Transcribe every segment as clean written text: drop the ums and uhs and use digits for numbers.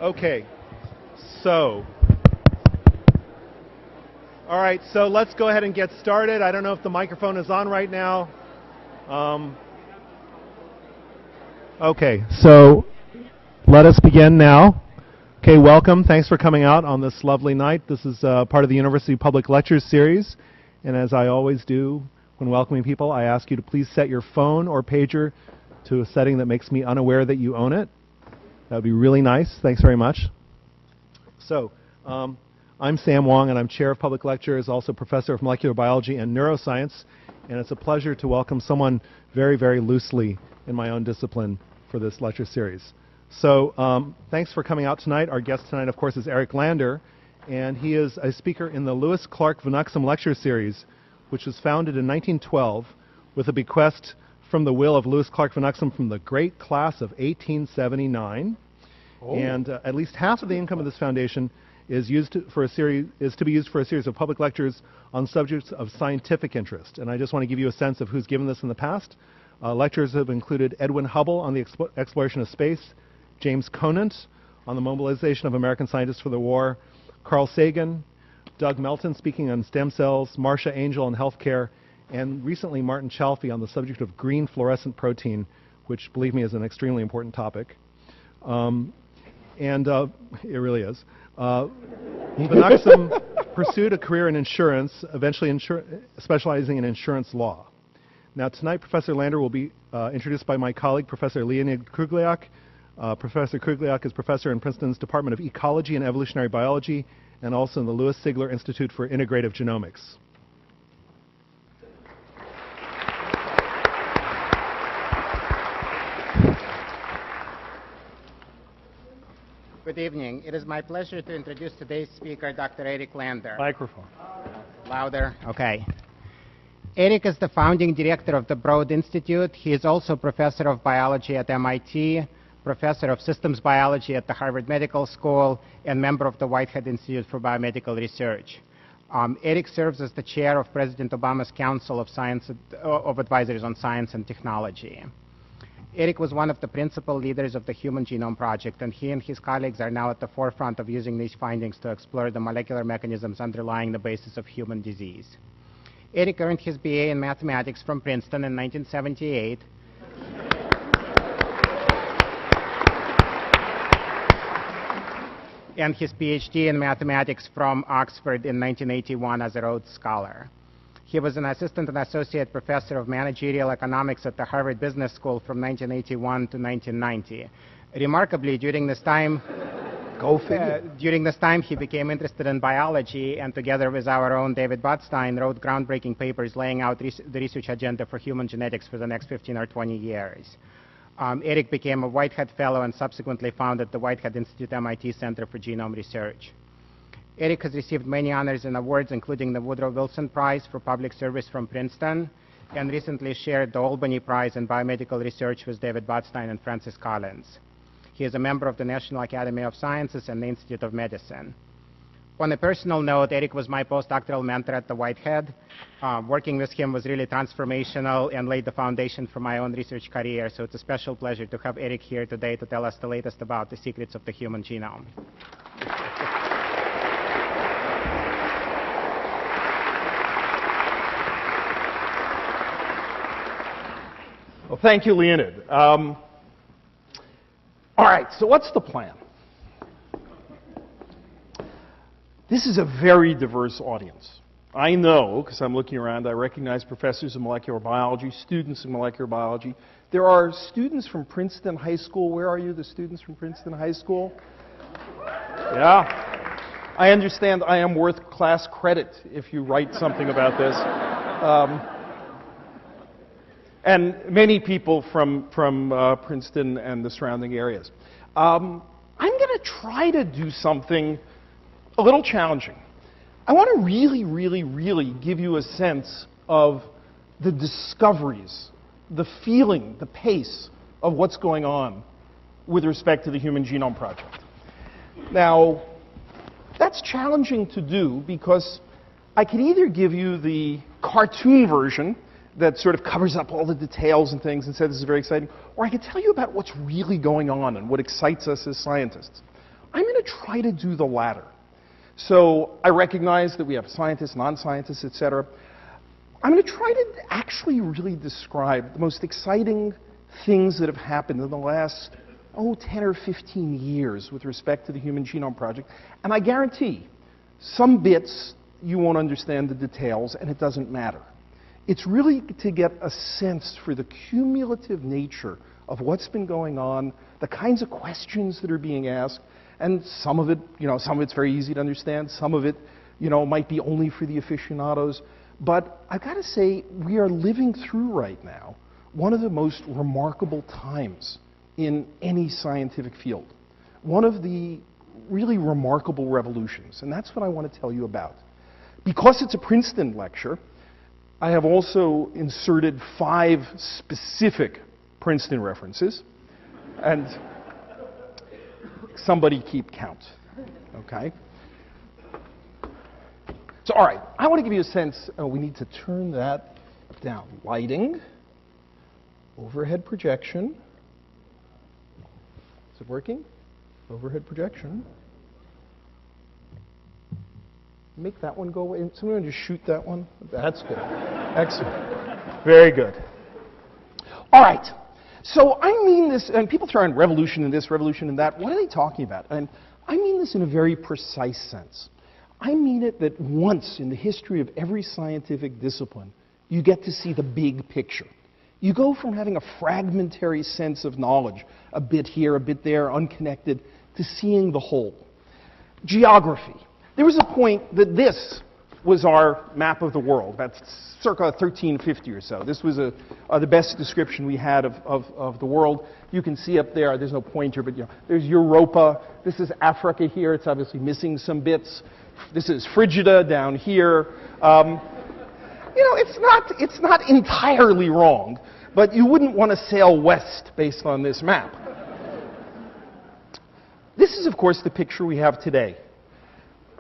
Okay, so, all right, so let's go ahead and get started. I don't know if the microphone is on right now. Okay, so let us begin now. Okay, welcome. Thanks for coming out on this lovely night. This is part of the University Public Lectures series, and as I always do when welcoming people, I ask you to please set your phone or pager to a setting that makes me unaware that you own it. That would be really nice. Thanks very much. So, I'm Sam Wong, and I'm Chair of Public Lectures, also Professor of Molecular Biology and Neuroscience, and it's a pleasure to welcome someone very, very loosely in my own discipline for this lecture series. So, thanks for coming out tonight. Our guest tonight, of course, is Eric Lander, and he is a speaker in the Lewis Clark Van Uxem Lecture Series, which was founded in 1912 with a bequest from the will of Lewis Clark Van Uxem from the great class of 1879. Oh. And at least half of the income of this foundation is to be used for a series of public lectures on subjects of scientific interest. And I just want to give you a sense of who's given this in the past. Lectures have included Edwin Hubble on the exploration of space, James Conant on the mobilization of American scientists for the war, Carl Sagan, Doug Melton speaking on stem cells, Marcia Angel on healthcare, and recently Martin Chalfie on the subject of green fluorescent protein, which, believe me, is an extremely important topic. It really is. Van Uxem pursued a career in insurance, eventually specializing in insurance law. Now, tonight, Professor Lander will be introduced by my colleague, Professor Leonid Krugliak. Professor Krugliak is professor in Princeton's Department of Ecology and Evolutionary Biology, and also in the Louis Sigler Institute for Integrative Genomics. Good evening. It is my pleasure to introduce today's speaker, Dr. Eric Lander. Microphone. Louder. Okay. Eric is the founding director of the Broad Institute. He is also professor of biology at MIT, professor of systems biology at the Harvard Medical School, and member of the Whitehead Institute for Biomedical Research. Eric serves as the chair of President Obama's Council of Advisors on Science and Technology. Eric was one of the principal leaders of the Human Genome Project, and he and his colleagues are now at the forefront of using these findings to explore the molecular mechanisms underlying the basis of human disease. Eric earned his BA in mathematics from Princeton in 1978. And his PhD in mathematics from Oxford in 1981 as a Rhodes Scholar. He was an assistant and associate professor of managerial economics at the Harvard Business School from 1981 to 1990. Remarkably, during this time, he became interested in biology, and together with our own David Botstein, wrote groundbreaking papers laying out the research agenda for human genetics for the next 15 or 20 years. Eric became a Whitehead Fellow and subsequently founded the Whitehead Institute MIT Center for Genome Research. Eric has received many honors and awards, including the Woodrow Wilson Prize for Public Service from Princeton, and recently shared the Albany Prize in Biomedical Research with David Botstein and Francis Collins. He is a member of the National Academy of Sciences and the Institute of Medicine. On a personal note, Eric was my postdoctoral mentor at the Whitehead. Working with him was really transformational and laid the foundation for my own research career, so it's a special pleasure to have Eric here today to tell us the latest about the secrets of the human genome. Well, thank you, Leonid. All right, so what's the plan? This is a very diverse audience. I know, because I'm looking around, I recognize professors of molecular biology, students of molecular biology. There are students from Princeton High School. Where are you, the students from Princeton High School? Yeah. I understand I am worth class credit if you write something about this. And many people from Princeton and the surrounding areas. I'm going to try to do something a little challenging. I want to really give you a sense of the discoveries, the feeling, the pace of what's going on with respect to the Human Genome Project. Now, that's challenging to do because I can either give you the cartoon version that sort of covers up all the details and things and says this is very exciting, or I can tell you about what's really going on and what excites us as scientists. I'm going to try to do the latter. So I recognize that we have scientists, non-scientists, et cetera. I'm going to try to actually really describe the most exciting things that have happened in the last, 10 or 15 years with respect to the Human Genome Project. And I guarantee some bits you won't understand the details, and it doesn't matter. It's really to get a sense for the cumulative nature of what's been going on, the kinds of questions that are being asked, and some of it, some of it's very easy to understand, some of it, might be only for the aficionados. But I've got to say, we are living through right now one of the most remarkable times in any scientific field. One of the really remarkable revolutions, and that's what I want to tell you about. Because it's a Princeton lecture, I have also inserted 5 specific Princeton references, and somebody keep count, okay? So, all right, I want to give you a sense, we need to turn that down. Lighting, overhead projection. Is it working? Overhead projection. Make that one go away. Someone just shoot that one. That's good. Excellent. Very good. All right. So I mean this, and people throw in revolution and this, revolution and that. What are they talking about? And I mean this in a very precise sense. I mean it that once in the history of every scientific discipline, you get to see the big picture. You go from having a fragmentary sense of knowledge, a bit here, a bit there, unconnected, to seeing the whole. Geography. There was a point that this was our map of the world, about circa 1350 or so. This was the best description we had of the world. You can see up there, there's no pointer, but there's Europa. This is Africa here. It's obviously missing some bits. This is Frigida down here. It's not entirely wrong, but you wouldn't want to sail west based on this map. This is, of course, the picture we have today.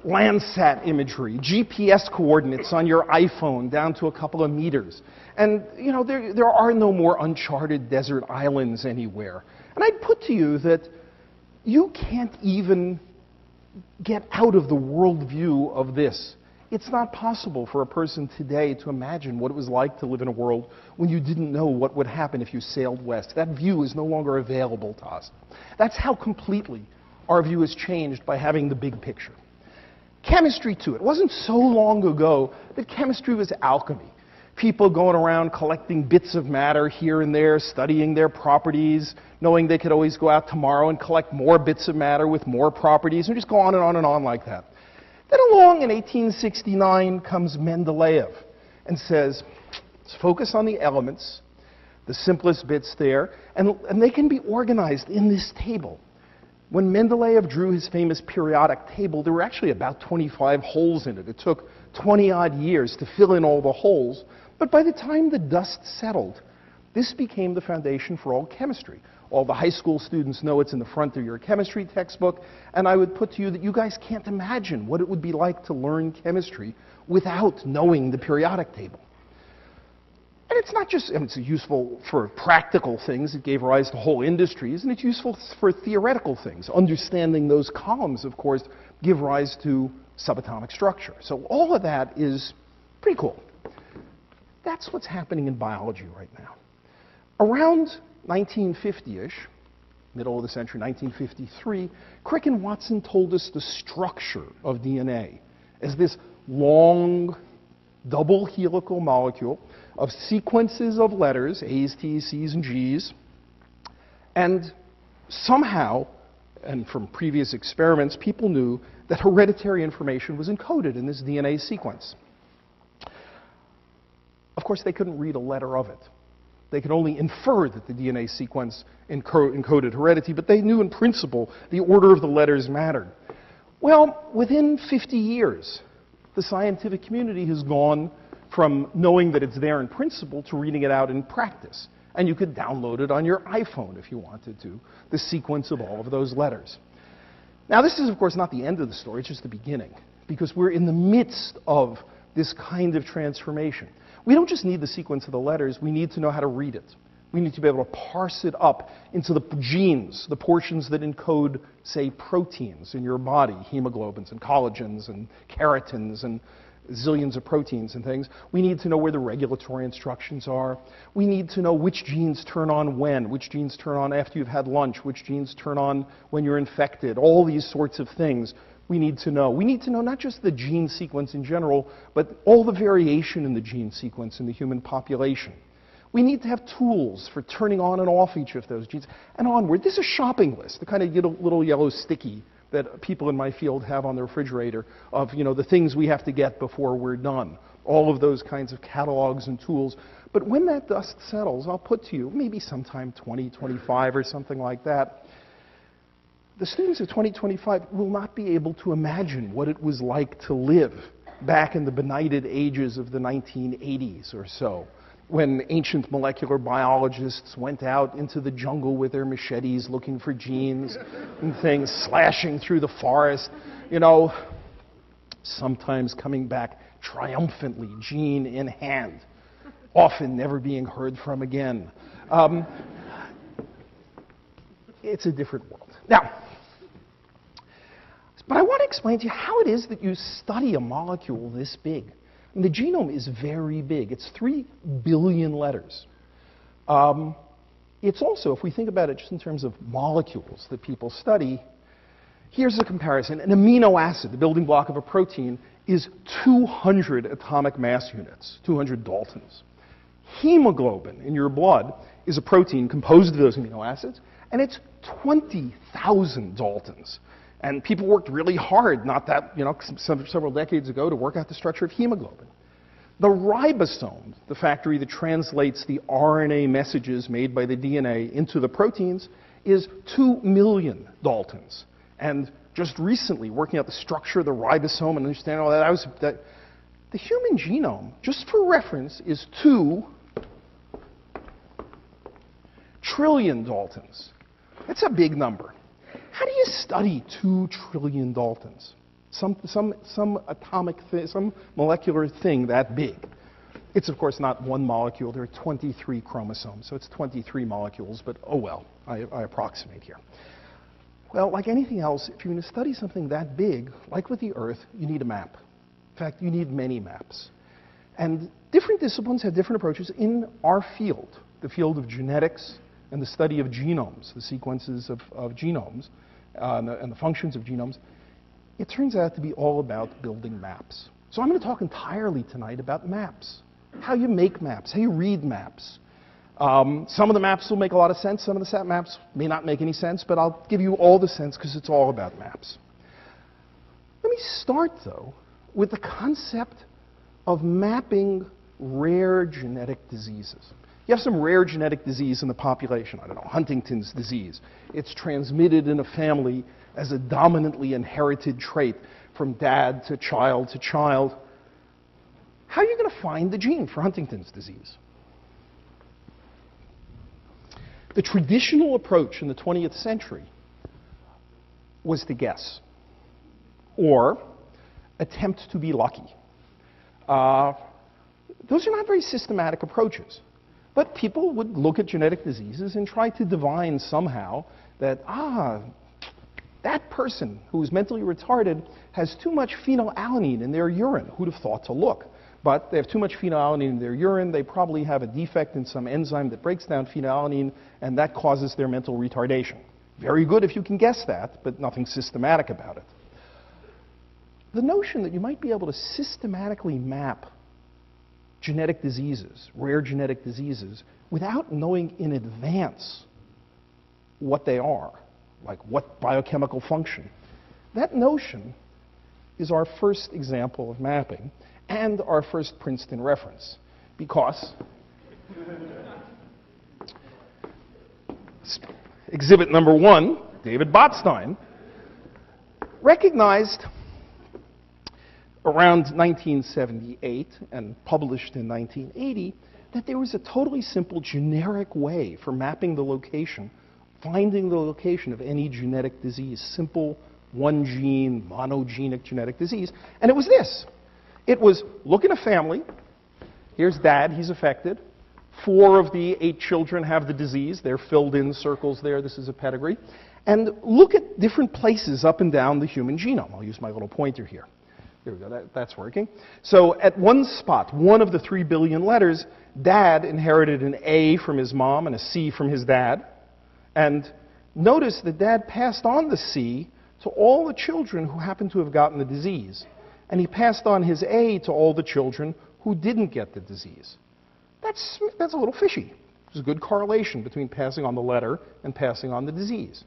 Landsat imagery, GPS coordinates on your iPhone down to a couple of meters. And, there are no more uncharted desert islands anywhere. And I'd put to you that you can't even get out of the worldview of this. It's not possible for a person today to imagine what it was like to live in a world when you didn't know what would happen if you sailed west. That view is no longer available to us. That's how completely our view has changed by having the big picture. Chemistry, too. It wasn't so long ago that chemistry was alchemy. People going around collecting bits of matter here and there, studying their properties, knowing they could always go out tomorrow and collect more bits of matter with more properties, and just go on and on and on like that. Then along in 1869 comes Mendeleev and says, let's focus on the elements, the simplest bits there, and they can be organized in this table. When Mendeleev drew his famous periodic table, there were actually about 25 holes in it. It took 20-odd years to fill in all the holes, but by the time the dust settled, this became the foundation for all chemistry. All the high school students know it's in the front of your chemistry textbook, and I would put to you that you guys can't imagine what it would be like to learn chemistry without knowing the periodic table. And it's not just, it's useful for practical things. It gave rise to whole industries, and it's useful for theoretical things. Understanding those columns, of course, give rise to subatomic structure. So all of that is pretty cool. That's what's happening in biology right now. Around 1950-ish, middle of the century, 1953, Crick and Watson told us the structure of DNA as this long, double helical molecule of sequences of letters, A's, T's, C's, and G's, and somehow, and from previous experiments, people knew that hereditary information was encoded in this DNA sequence. Of course, they couldn't read a letter of it. They could only infer that the DNA sequence encoded heredity, but they knew in principle the order of the letters mattered. Well, within 50 years, the scientific community has gone from knowing that it's there in principle to reading it out in practice. And you could download it on your iPhone if you wanted to, the sequence of all of those letters. Now, this is, of course, not the end of the story. It's just the beginning, because we're in the midst of this kind of transformation. We don't just need the sequence of the letters. We need to know how to read it. We need to be able to parse it up into the genes, the portions that encode, say, proteins in your body, hemoglobins and collagens and keratins and zillions of proteins and things. We need to know where the regulatory instructions are. We need to know which genes turn on when, which genes turn on after you've had lunch, which genes turn on when you're infected, all these sorts of things we need to know. We need to know not just the gene sequence in general, but all the variation in the gene sequence in the human population. We need to have tools for turning on and off each of those genes, and onward. This is a shopping list, the kind of little yellow sticky that people in my field have on the refrigerator of, the things we have to get before we're done. All of those kinds of catalogs and tools. But when that dust settles, I'll put to you, maybe sometime 2025 or something like that, the students of 2025 will not be able to imagine what it was like to live back in the benighted ages of the 1980s or so, when ancient molecular biologists went out into the jungle with their machetes looking for genes and things, slashing through the forest, sometimes coming back triumphantly, gene in hand, often never being heard from again. It's a different world. Now, but I want to explain to you how it is that you study a molecule this big. And the genome is very big. It's 3 billion letters. It's also, if we think about it just in terms of molecules that people study, here's a comparison. An amino acid, the building block of a protein, is 200 atomic mass units, 200 Daltons. Hemoglobin in your blood is a protein composed of those amino acids, and it's 20,000 Daltons. And people worked really hard, not that, several decades ago, to work out the structure of hemoglobin. The ribosome, the factory that translates the RNA messages made by the DNA into the proteins, is 2 million Daltons. And just recently, working out the structure of the ribosome and understanding all that, the human genome, just for reference, is 2 trillion Daltons. That's a big number. How do you study 2 trillion Daltons? Some atomic thing, some molecular thing that big. It's, of course, not one molecule. There are 23 chromosomes, so it's 23 molecules, but oh well, I approximate here. Well, like anything else, if you're going to study something that big, like with the Earth, you need a map. In fact, you need many maps. And different disciplines have different approaches. In our field, the field of genetics and the study of genomes, the sequences of genomes, and the functions of genomes, it turns out to be all about building maps. So I'm going to talk entirely tonight about maps, how you make maps, how you read maps. Some of the maps will make a lot of sense, some of the maps may not make any sense, but I'll give you all the sense because it's all about maps. Let me start, though, with the concept of mapping rare genetic diseases. You have some rare genetic disease in the population, I don't know, Huntington's disease. It's transmitted in a family as a dominantly inherited trait from dad to child to child. How are you going to find the gene for Huntington's disease? The traditional approach in the 20th century was to guess, or attempt to be lucky. Those are not very systematic approaches. But people would look at genetic diseases and try to divine somehow that, that person who's mentally retarded has too much phenylalanine in their urine. Who'd have thought to look? But they have too much phenylalanine in their urine. They probably have a defect in some enzyme that breaks down phenylalanine, and that causes their mental retardation. Very good if you can guess that, but nothing systematic about it. The notion that you might be able to systematically map genetic diseases, rare genetic diseases, without knowing in advance what they are, like what biochemical function. That notion is our first example of mapping and our first Princeton reference, because exhibit number 1, David Botstein, recognized around 1978 and published in 1980 that there was a totally simple generic way for mapping the location, finding the location of any genetic disease, simple one gene, monogenic genetic disease, and it was this. It was look in a family, here's dad, he's affected, 4 of the 8 children have the disease. They're filled in circles there. This is a pedigree. And look at different places up and down the human genome. I'll use my little pointer here. There we go. That's working. So at one spot, one of the 3 billion letters, Dad inherited an A from his mom and a C from his dad. And notice that Dad passed on the C to all the children who happened to have gotten the disease. And he passed on his A to all the children who didn't get the disease. That's a little fishy. There's a good correlation between passing on the letter and passing on the disease.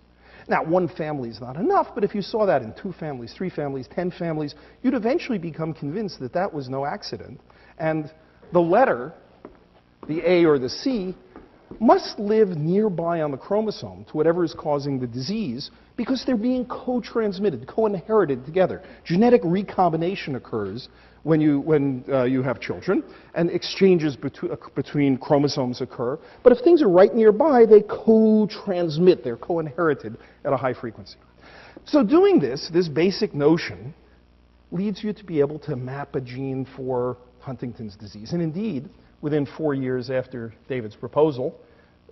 Now, 1 family is not enough, but if you saw that in 2 families, 3 families, 10 families, you'd eventually become convinced that that was no accident. And the letter, the A or the C, must live nearby on the chromosome to whatever is causing the disease because they're being co-transmitted, co-inherited together. Genetic recombination occurs when you have children, and exchanges between chromosomes occur. But if things are right nearby, they co-transmit, they're co-inherited at a high frequency. So doing this basic notion leads you to be able to map a gene for Huntington's disease. And indeed, within 4 years after David's proposal,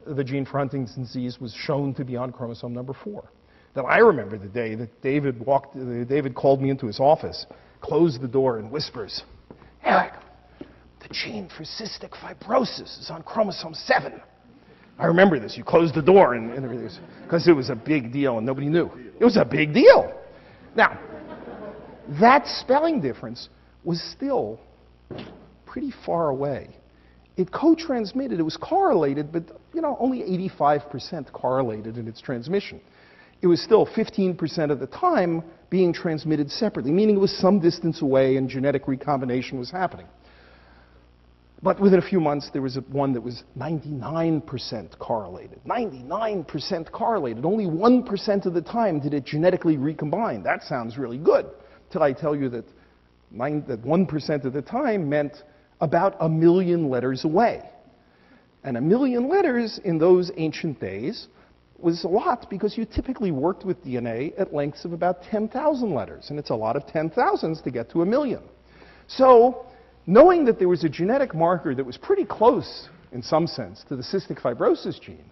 the gene for Huntington's disease was shown to be on chromosome number 4. That I remember the day that David called me into his office, closed the door, and whispers, "Eric, the gene for cystic fibrosis is on chromosome 7. I remember this. You closed the door, and everything, because it was a big deal, and nobody knew. It was a big deal. Now, that spelling difference was still pretty far away. It co-transmitted. It was correlated, but only 85% correlated in its transmission. It was still 15% of the time being transmitted separately, meaning it was some distance away and genetic recombination was happening. But within a few months, there was one that was 99% correlated. 99% correlated. Only 1% of the time did it genetically recombine. That sounds really good, till I tell you that 1% of the time meant about 1 million letters away. And 1 million letters in those ancient days was a lot because you typically worked with DNA at lengths of about 10,000 letters. And it's a lot of 10,000s to get to 1 million. So knowing that there was a genetic marker that was pretty close, in some sense, to the cystic fibrosis gene,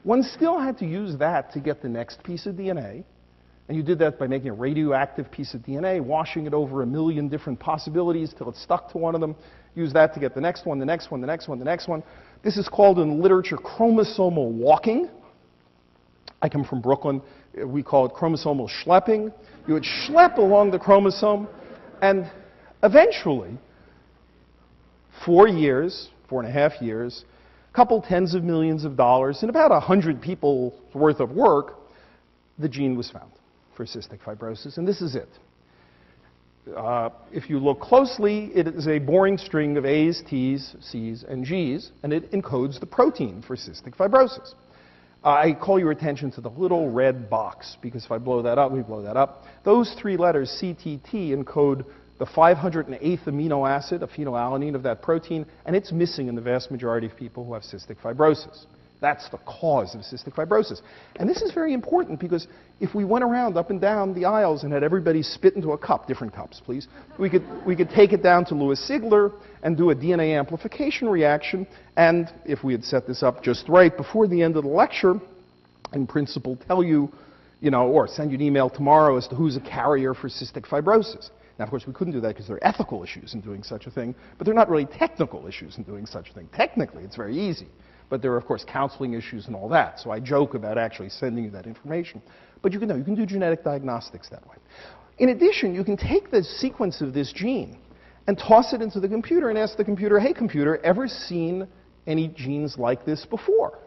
one still had to use that to get the next piece of DNA. And you did that by making a radioactive piece of DNA, washing it over 1 million different possibilities till it stuck to one of them. Use that to get the next one, the next one, the next one, the next one. This is called in the literature chromosomal walking. I come from Brooklyn. We call it chromosomal schlepping. You would schlep along the chromosome, and eventually, 4 years, 4.5 years, a couple tens of millions of dollars, and about 100 people's worth of work, the gene was found for cystic fibrosis, and this is it. If you look closely, it is a boring string of A's, T's, C's, and G's, and it encodes the protein for cystic fibrosis. I call your attention to the little red box, because if I blow that up, we blow that up. Those 3 letters, CTT, encode the 508th amino acid, a phenylalanine of that protein, and it's missing in the vast majority of people who have cystic fibrosis. That's the cause of cystic fibrosis. And this is very important because if we went around up and down the aisles and had everybody spit into a cup, different cups, please, we could take it down to Louis Sigler and do a DNA amplification reaction. And if we had set this up just right before the end of the lecture, in principle tell you, or send you an email tomorrow as to who's a carrier for cystic fibrosis. Now, of course, we couldn't do that because there are ethical issues in doing such a thing, but they're not really technical issues in doing such a thing. Technically, it's very easy. But there are, of course, counseling issues and all that. So I joke about actually sending you that information. But you can do genetic diagnostics that way. In addition, you can take the sequence of this gene and toss it into the computer and ask the computer, "Hey, computer, ever seen any genes like this before?"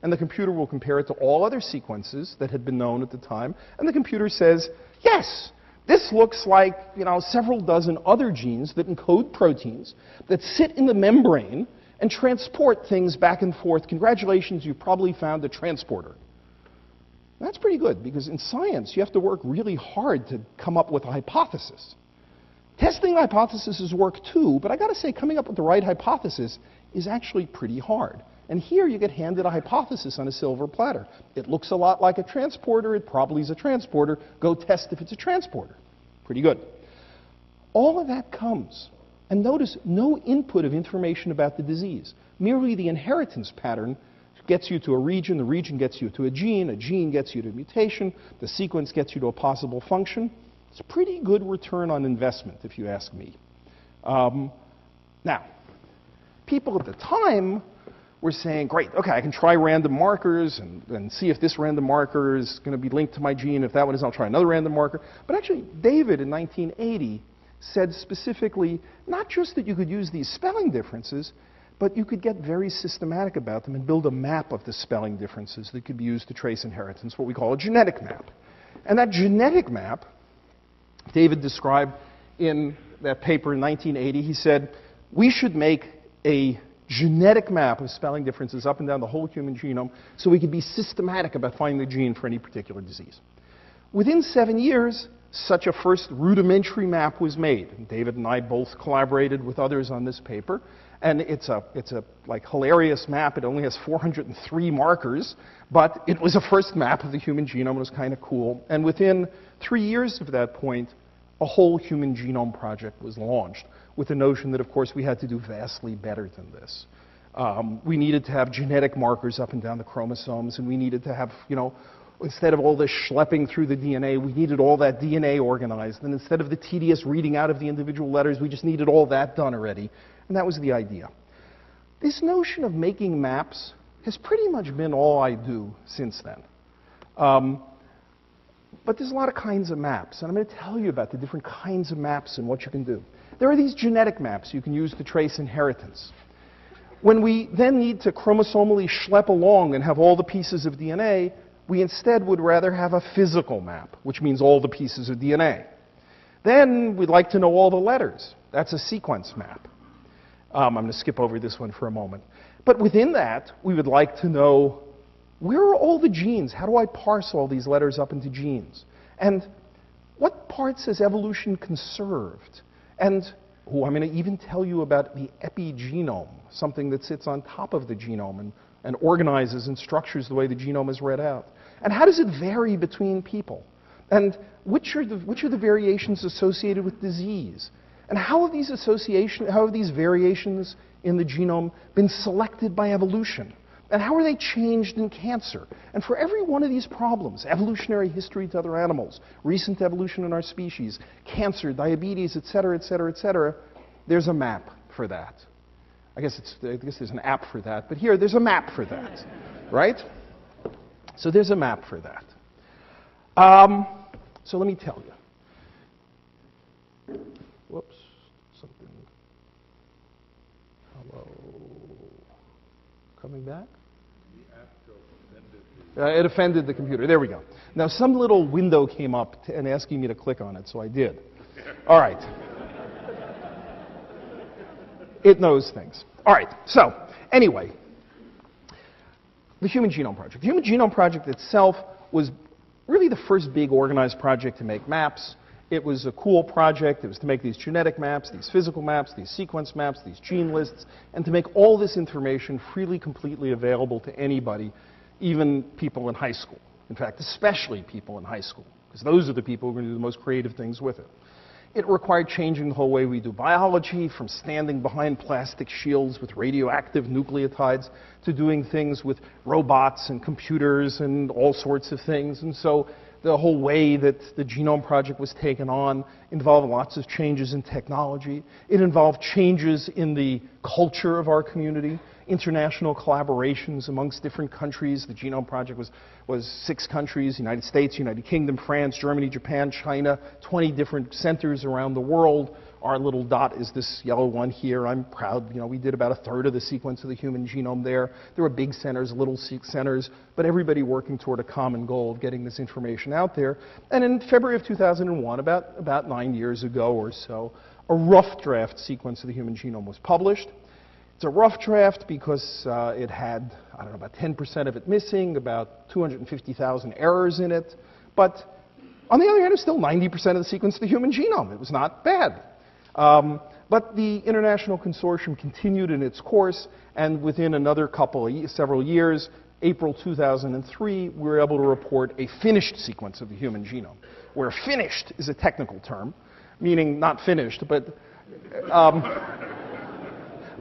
And the computer will compare it to all other sequences that had been known at the time. And the computer says, "Yes, this looks like several dozen other genes that encode proteins that sit in the membrane and transport things back and forth. Congratulations, you've probably found a transporter." That's pretty good, because in science, you have to work really hard to come up with a hypothesis. Testing hypotheses work too, but I got to say, coming up with the right hypothesis is actually pretty hard. And here you get handed a hypothesis on a silver platter. It looks a lot like a transporter. It probably is a transporter. Go test if it's a transporter. Pretty good. All of that comes And notice no input of information about the disease. Merely the inheritance pattern gets you to a region, the region gets you to a gene gets you to a mutation, the sequence gets you to a possible function. It's a pretty good return on investment, if you ask me. Now, people at the time were saying, great, okay, I can try random markers and see if this random marker is going to be linked to my gene. If that one is, I'll try another random marker. But actually, David in 1980 said specifically, not just that you could use these spelling differences, but you could get very systematic about them and build a map of the spelling differences that could be used to trace inheritance, what we call a genetic map. And that genetic map, David described in that paper in 1980, he said, we should make a genetic map of spelling differences up and down the whole human genome so we could be systematic about finding the gene for any particular disease. Within 7 years, such a first rudimentary map was made. And David and I both collaborated with others on this paper. And it's a like hilarious map. It only has 403 markers, but it was a first map of the human genome. It was kind of cool. And within 3 years of that point, a whole human genome project was launched with the notion that, of course, we had to do vastly better than this. We needed to have genetic markers up and down the chromosomes, and we needed to have, instead of all this schlepping through the DNA, we needed all that DNA organized. And instead of the tedious reading out of the individual letters, we just needed all that done already. And that was the idea. This notion of making maps has pretty much been all I do since then. But there's a lot of kinds of maps, and I'm going to tell you about the different kinds of maps and what you can do. There are these genetic maps you can use to trace inheritance. When we then need to chromosomally schlep along and have all the pieces of DNA, we instead would rather have a physical map, which means all the pieces of DNA. Then we'd like to know all the letters. That's a sequence map. I'm going to skip over this one for a moment. But within that, we would like to know, where are all the genes? How do I parse all these letters up into genes? And what parts has evolution conserved? And I'm going to even tell you about the epigenome, something that sits on top of the genome and organizes and structures the way the genome is read out. And how does it vary between people? And which are the variations associated with disease? And how have these variations in the genome been selected by evolution? And how are they changed in cancer? And for every one of these problems, evolutionary history to other animals, recent evolution in our species, cancer, diabetes, et cetera, there's a map for that. I guess there's an app for that, but here there's a map for that, right? So there's a map for that. So let me tell you. Whoops, something. Hello. Coming back? It offended the computer. There we go. Now, some little window came up and asking me to click on it, so I did. All right. It knows things. All right. So, anyway, the Human Genome Project. The Human Genome Project itself was really the first big organized project to make maps. It was a cool project. It was to make these genetic maps, these physical maps, these sequence maps, these gene lists, and to make all this information freely, completely available to anybody, even people in high school. In fact, especially people in high school, because those are the people who are going to do the most creative things with it. It required changing the whole way we do biology, from standing behind plastic shields with radioactive nucleotides to doing things with robots and computers and all sorts of things. And so the whole way that the Genome Project was taken on involved lots of changes in technology. It involved changes in the culture of our community, international collaborations amongst different countries. The Genome Project was 6 countries: United States, United Kingdom, France, Germany, Japan, China, 20 different centers around the world. Our little dot is this yellow one here. I'm proud, we did about 1/3 of the sequence of the human genome there. There were big centers, little centers, but everybody working toward a common goal of getting this information out there. And in February of 2001, about 9 years ago or so, a rough draft sequence of the human genome was published. It's a rough draft because it had, about 10% of it missing, about 250,000 errors in it. But on the other hand, it's still 90% of the sequence of the human genome. It was not bad. But the international consortium continued in its course, and within another several years, April 2003, we were able to report a finished sequence of the human genome, where finished is a technical term, meaning not finished, but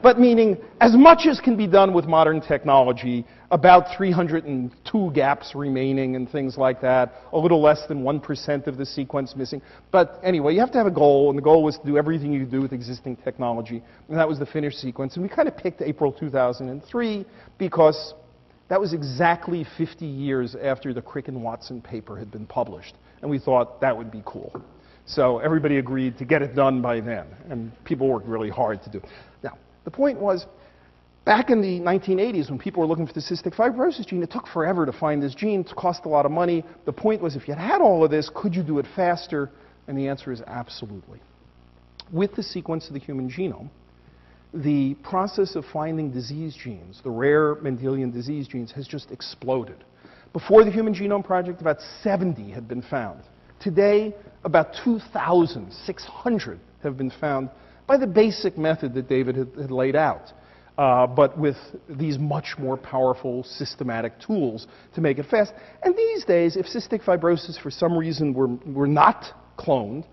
But meaning, as much as can be done with modern technology, about 302 gaps remaining and things like that, a little less than 1% of the sequence missing. But anyway, you have to have a goal, and the goal was to do everything you could do with existing technology, and that was the finished sequence. And we kind of picked April 2003 because that was exactly 50 years after the Crick and Watson paper had been published, and we thought that would be cool. So everybody agreed to get it done by then, and people worked really hard to do it. Now, the point was, back in the 1980s, when people were looking for the cystic fibrosis gene, it took forever to find this gene. It cost a lot of money. The point was, if you had all of this, could you do it faster? And the answer is absolutely. With the sequence of the human genome, the process of finding disease genes, the rare Mendelian disease genes, has just exploded. Before the Human Genome Project, about 70 had been found. Today, about 2,600 have been found by the basic method that David had laid out, but with these much more powerful systematic tools to make it fast. And these days, if cystic fibrosis for some reason were not cloned,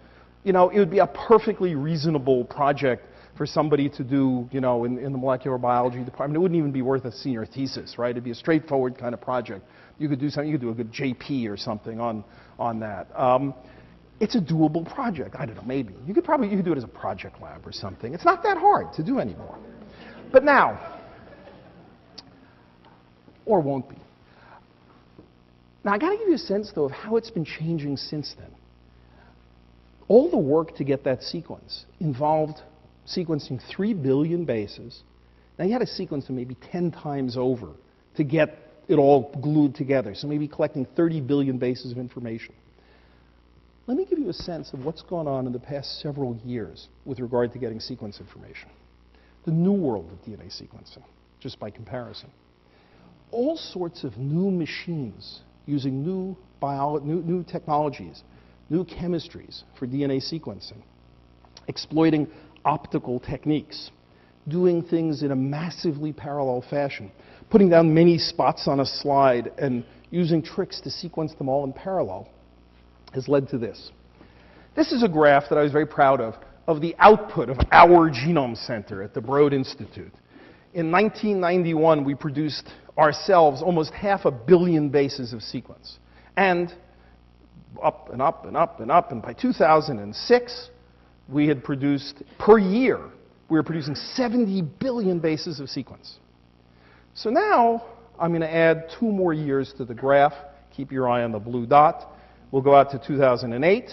you know, it would be a perfectly reasonable project for somebody to do, you know, in the molecular biology department. It wouldn't even be worth a senior thesis, right? It'd be a straightforward kind of project. You could do something, you could do a good JP or something on that. It's a doable project. I don't know, maybe. You could do it as a project lab or something. It's not that hard to do anymore. But now, or won't be. Now, I got to give you a sense, though, of how it's been changing since then. All the work to get that sequence involved sequencing 3 billion bases. Now, you had to sequence them maybe 10 times over to get it all glued together, so maybe collecting 30 billion bases of information. Let me give you a sense of what's gone on in the past several years with regard to getting sequence information. The new world of DNA sequencing, just by comparison. All sorts of new machines using new technologies, new chemistries for DNA sequencing, exploiting optical techniques, doing things in a massively parallel fashion, putting down many spots on a slide and using tricks to sequence them all in parallel has led to this. This is a graph that I was very proud of the output of our Genome Center at the Broad Institute. In 1991, we produced ourselves almost 500 million bases of sequence. And up and up and up and up, and by 2006, we had produced, per year, we were producing 70 billion bases of sequence. So now, I'm going to add 2 more years to the graph. Keep your eye on the blue dot. We'll go out to 2008.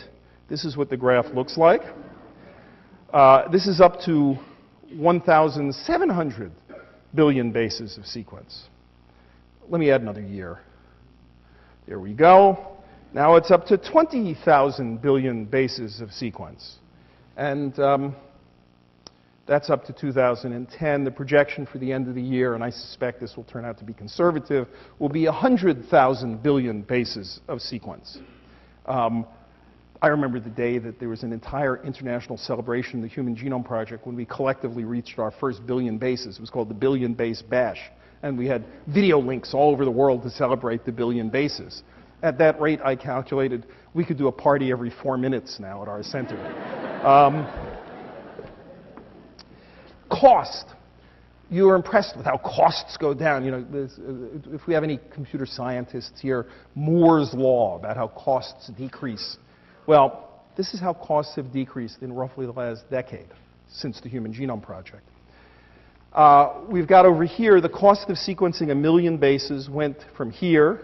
This is what the graph looks like. This is up to 1,700 billion bases of sequence. Let me add another year. There we go. Now it's up to 20,000 billion bases of sequence. And that's up to 2010. The projection for the end of the year, and I suspect this will turn out to be conservative, will be 100,000 billion bases of sequence. I remember the day that there was an entire international celebration of the Human Genome Project when we collectively reached our first billion bases. It was called the Billion Base Bash. And we had video links all over the world to celebrate the billion bases. At that rate, I calculated we could do a party every 4 minutes now at our center. Cost. You are impressed with how costs go down. You know, if we have any computer scientists here, Moore's law about how costs decrease. Well, this is how costs have decreased in roughly the last decade since the Human Genome Project. We've got over here the cost of sequencing 1 million bases went from here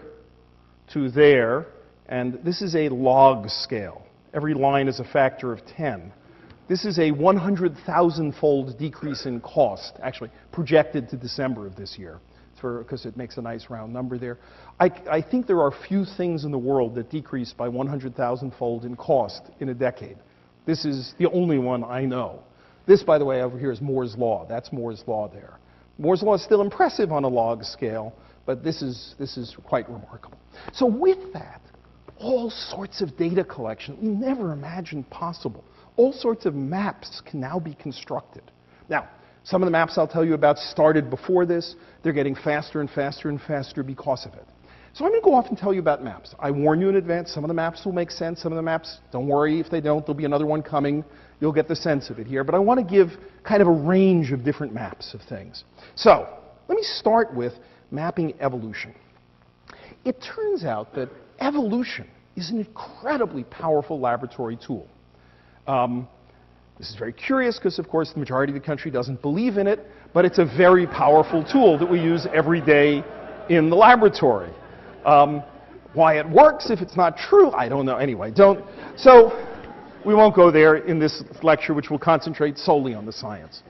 to there, and this is a log scale. Every line is a factor of 10. This is a 100,000-fold decrease in cost, actually projected to December of this year, because it makes a nice round number there. I think there are few things in the world that decrease by 100,000-fold in cost in a decade. This is the only one I know. This, by the way, over here is Moore's law. That's Moore's law there. Moore's law is still impressive on a log scale, but this is quite remarkable. So with that, all sorts of data collection we never imagined possible. All sorts of maps can now be constructed. Now, some of the maps I'll tell you about started before this. They're getting faster and faster and faster because of it. So I'm going to go off and tell you about maps. I warn you in advance, some of the maps will make sense, some of the maps, don't worry if they don't, there'll be another one coming. You'll get the sense of it here. But I want to give kind of a range of different maps of things. So let me start with mapping evolution. It turns out that evolution is an incredibly powerful laboratory tool. This is very curious because, of course, the majority of the country doesn't believe in it, but it's a very powerful tool that we use every day in the laboratory. Why it works, if it's not true, I don't know. Anyway, so we won't go there in this lecture, which will concentrate solely on the science.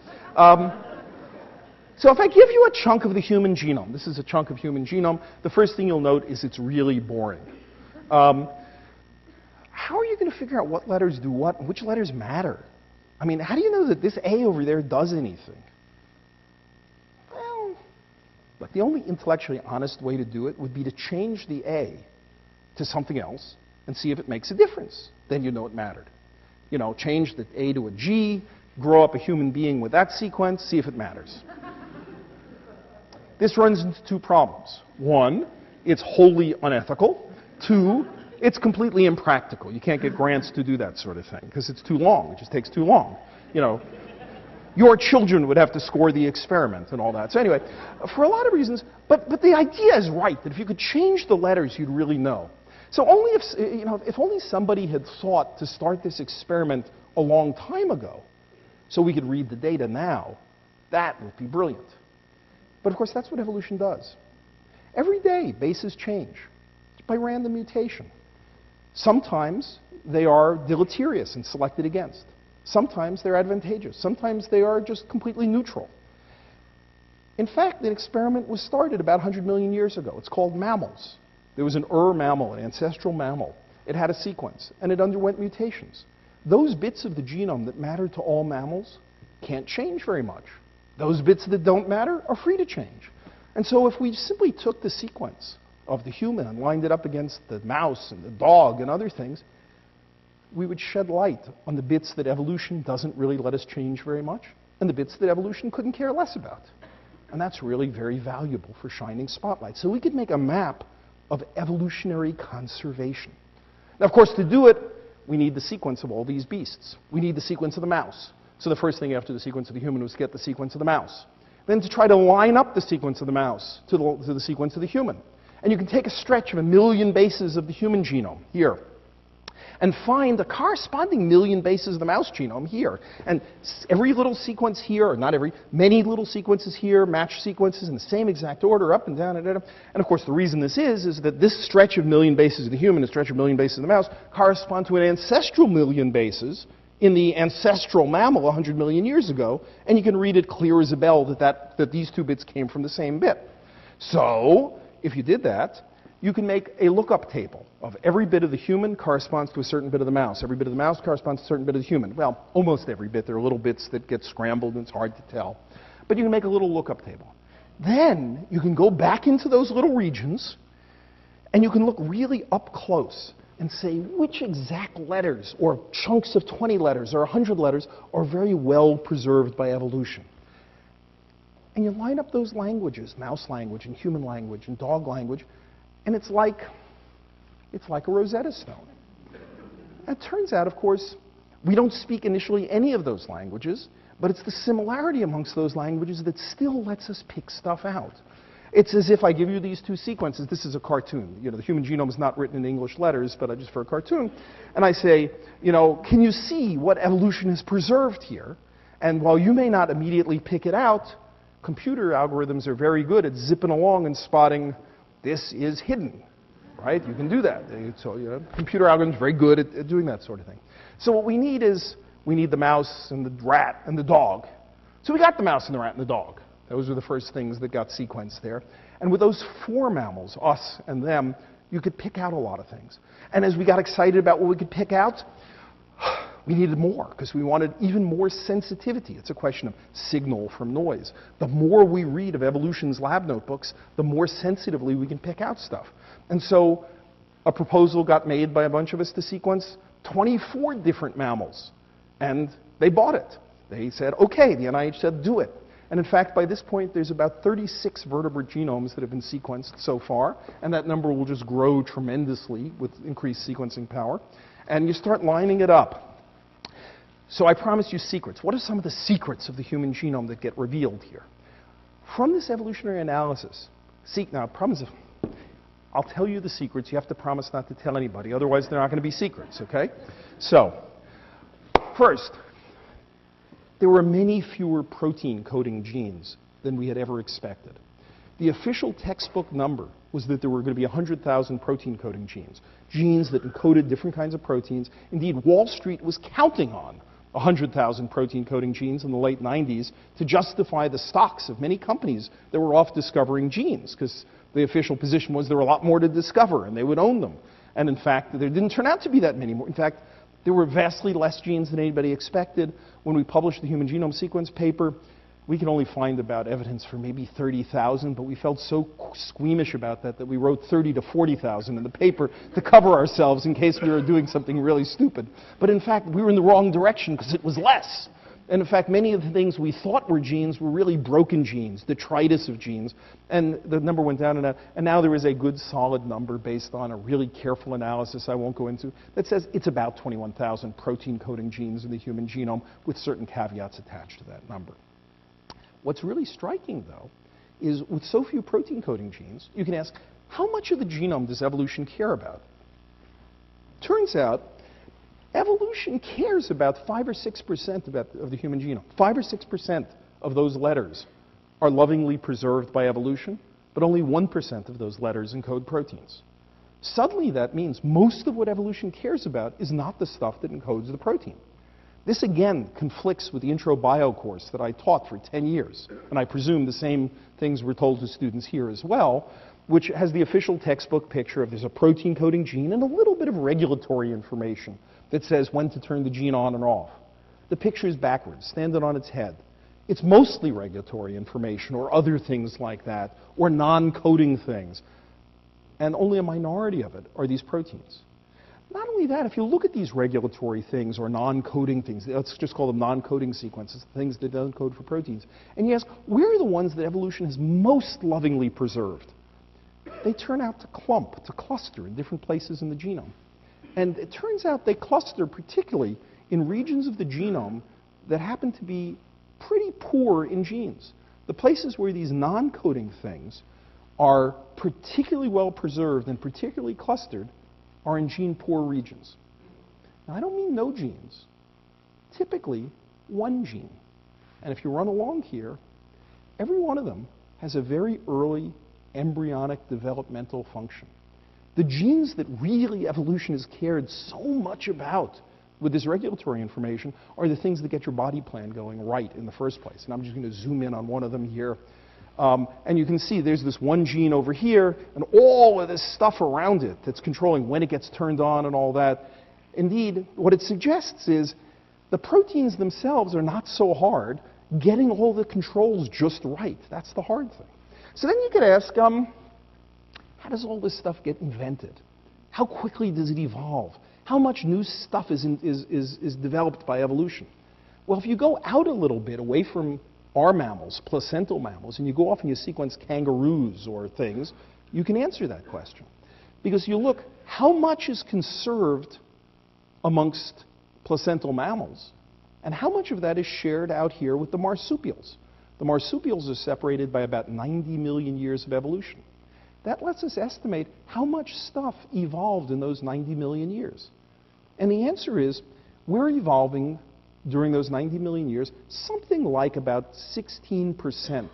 So if I give you a chunk of the human genome, this is a chunk of human genome, the first thing you'll note is it's really boring. How are you going to figure out what letters do what and which letters matter? I mean, how do you know that this A over there does anything? Well, but the only intellectually honest way to do it would be to change the A to something else and see if it makes a difference. Then you know it mattered. You know, change the A to a G, grow up a human being with that sequence, see if it matters. This runs into two problems. One, it's wholly unethical. Two, it's completely impractical. You can't get grants to do that sort of thing because it's too long. It just takes too long. You know, your children would have to score the experiment and all that. So anyway, for a lot of reasons, but the idea is right, that if you could change the letters, you'd really know. So only if, you know, if only somebody had thought to start this experiment a long time ago so we could read the data now, that would be brilliant. But of course, that's what evolution does. Every day, bases change by random mutation. Sometimes they are deleterious and selected against. Sometimes they're advantageous. Sometimes they are just completely neutral. In fact, an experiment was started about 100 million years ago. It's called mammals. There was an mammal, an ancestral mammal. It had a sequence, and it underwent mutations. Those bits of the genome that matter to all mammals can't change very much. Those bits that don't matter are free to change. And so if we simply took the sequence of the human and lined it up against the mouse and the dog and other things, we would shed light on the bits that evolution doesn't really let us change very much, and the bits that evolution couldn't care less about. And that's really very valuable for shining spotlights. So we could make a map of evolutionary conservation. Now, of course, to do it, we need the sequence of all these beasts. We need the sequence of the mouse. So the first thing after the sequence of the human was to get the sequence of the mouse. Then to try to line up the sequence of the mouse to the sequence of the human. And you can take a stretch of 1 million bases of the human genome here and find the corresponding 1 million bases of the mouse genome here. And every little sequence here, or not every, many little sequences here, match sequences in the same exact order, up and down, and of course the reason this is that this stretch of 1 million bases of the human, a stretch of 1 million bases of the mouse, correspond to an ancestral 1 million bases in the ancestral mammal 100 million years ago, and you can read it clear as a bell that these two bits came from the same bit. So, if you did that, you can make a lookup table of every bit of the human corresponds to a certain bit of the mouse. Every bit of the mouse corresponds to a certain bit of the human. Well, almost every bit. There are little bits that get scrambled and it's hard to tell. But you can make a little lookup table. Then you can go back into those little regions and you can look really up close and say which exact letters or chunks of 20 letters or 100 letters are very well preserved by evolution. And you line up those languages, mouse language and human language and dog language, and it's like a Rosetta Stone. And it turns out, of course, we don't speak initially any of those languages, but it's the similarity amongst those languages that still lets us pick stuff out. It's as if I give you these two sequences. This is a cartoon. You know, the human genome is not written in English letters, but just for a cartoon. And I say, you know, can you see what evolution has preserved here? And while you may not immediately pick it out, computer algorithms are very good at zipping along and spotting this is hidden, right? You can do that. So, you know, computer algorithms are very good at doing that sort of thing. So what we need is, we need the mouse and the rat and the dog. So we got the mouse and the rat and the dog. Those were the first things that got sequenced there. And with those 4 mammals, us and them, you could pick out a lot of things. And as we got excited about what we could pick out, we needed more, because we wanted even more sensitivity. It's a question of signal from noise. The more we read of evolution's lab notebooks, the more sensitively we can pick out stuff. And so a proposal got made by a bunch of us to sequence 24 different mammals. And they bought it. They said, okay, the NIH said, do it. And in fact, by this point, there's about 36 vertebrate genomes that have been sequenced so far, and that number will just grow tremendously with increased sequencing power. And you start lining it up. So I promised you secrets. What are some of the secrets of the human genome that get revealed here? From this evolutionary analysis, now, promise, I'll tell you the secrets. You have to promise not to tell anybody. Otherwise, they're not going to be secrets, okay? So, first, there were many fewer protein-coding genes than we had ever expected. The official textbook number was that there were going to be 100,000 protein-coding genes, genes that encoded different kinds of proteins. Indeed, Wall Street was counting on 100,000 protein-coding genes in the late 90s to justify the stocks of many companies that were off discovering genes, because the official position was there were a lot more to discover and they would own them. And in fact, there didn't turn out to be that many more. In fact, there were vastly less genes than anybody expected. When we published the Human Genome Sequence paper, we could only find about evidence for maybe 30,000, but we felt so squeamish about that that we wrote 30 to 40,000 in the paper to cover ourselves in case we were doing something really stupid. But in fact, we were in the wrong direction because it was less. And in fact, many of the things we thought were genes were really broken genes, detritus of genes, and the number went down and down. And now there is a good solid number based on a really careful analysis I won't go into that says it's about 21,000 protein-coding genes in the human genome with certain caveats attached to that number. What's really striking, though, is with so few protein-coding genes, you can ask, how much of the genome does evolution care about? Turns out, evolution cares about 5 or 6% of the human genome. 5 or 6% of those letters are lovingly preserved by evolution, but only 1% of those letters encode proteins. Suddenly, that means most of what evolution cares about is not the stuff that encodes the protein. This, again, conflicts with the intro bio course that I taught for 10 years. And I presume the same things were told to students here as well, which has the official textbook picture of there's a protein-coding gene and a little bit of regulatory information that says when to turn the gene on and off. The picture is backwards, standing on its head. It's mostly regulatory information or other things like that, or non-coding things. And only a minority of it are these proteins. Not only that, if you look at these regulatory things or non-coding things, let's just call them non-coding sequences, things that don't code for proteins, and you ask, where are the ones that evolution has most lovingly preserved? They turn out to clump, to cluster in different places in the genome. And it turns out they cluster particularly in regions of the genome that happen to be pretty poor in genes. The places where these non-coding things are particularly well preserved and particularly clustered are in gene-poor regions. Now, I don't mean no genes. Typically, one gene. And if you run along here, every one of them has a very early embryonic developmental function. The genes that really evolution has cared so much about with this regulatory information are the things that get your body plan going right in the first place. And I'm just going to zoom in on one of them here. And you can see there's this one gene over here and all of this stuff around it that's controlling when it gets turned on and all that. Indeed, what it suggests is the proteins themselves are not so hard. Getting all the controls just right, that's the hard thing. So then you could ask, how does all this stuff get invented? How quickly does it evolve? How much new stuff is developed by evolution? Well, if you go out a little bit away from our mammals, placental mammals, and you go off and you sequence kangaroos or things, you can answer that question. Because you look, how much is conserved amongst placental mammals, and how much of that is shared out here with the marsupials? The marsupials are separated by about 90 million years of evolution. That lets us estimate how much stuff evolved in those 90 million years. And the answer is, we're evolving during those 90 million years, something like about 16%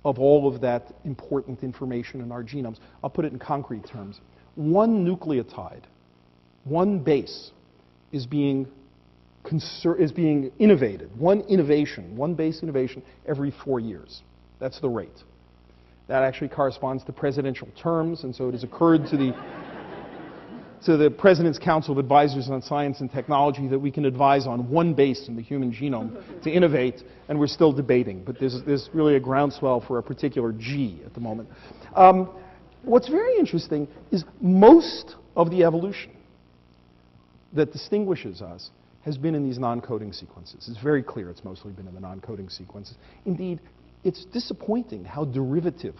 of all of that important information in our genomes. I'll put it in concrete terms. One nucleotide, one base, is being innovated, one base innovation every 4 years. That's the rate. That actually corresponds to presidential terms, and so it has occurred to the President's Council of Advisors on Science and Technology that we can advise on one base in the human genome to innovate, and we're still debating. But there's really a groundswell for a particular G at the moment. What's very interesting is most of the evolution that distinguishes us has been in these non-coding sequences. It's very clear it's mostly been in the non-coding sequences. Indeed, it's disappointing how derivative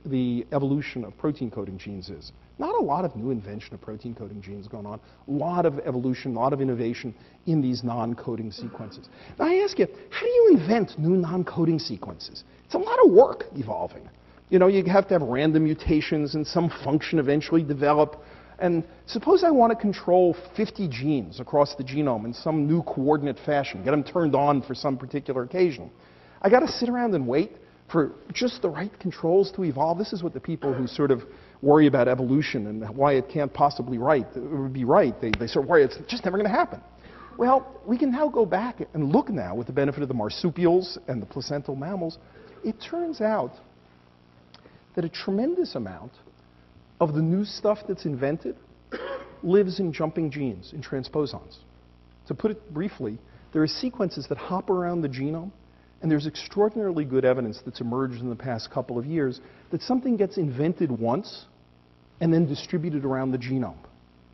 the evolution of protein coding genes is. Not a lot of new invention of protein coding genes going on. A lot of evolution, a lot of innovation in these non-coding sequences. Now I ask you, how do you invent new non-coding sequences? It's a lot of work evolving. You know, you have to have random mutations and some function eventually develop. And suppose I want to control 50 genes across the genome in some new coordinate fashion, get them turned on for some particular occasion. I got to sit around and wait for just the right controls to evolve. This is what the people who sort of worry about evolution and why it can't possibly be right. They sort of worry it's just never going to happen. Well, we can now go back and look now with the benefit of the marsupials and the placental mammals. It turns out that a tremendous amount of the new stuff that's invented lives in jumping genes, in transposons. To put it briefly, there are sequences that hop around the genome, and there's extraordinarily good evidence that's emerged in the past couple of years that something gets invented once and then distributed around the genome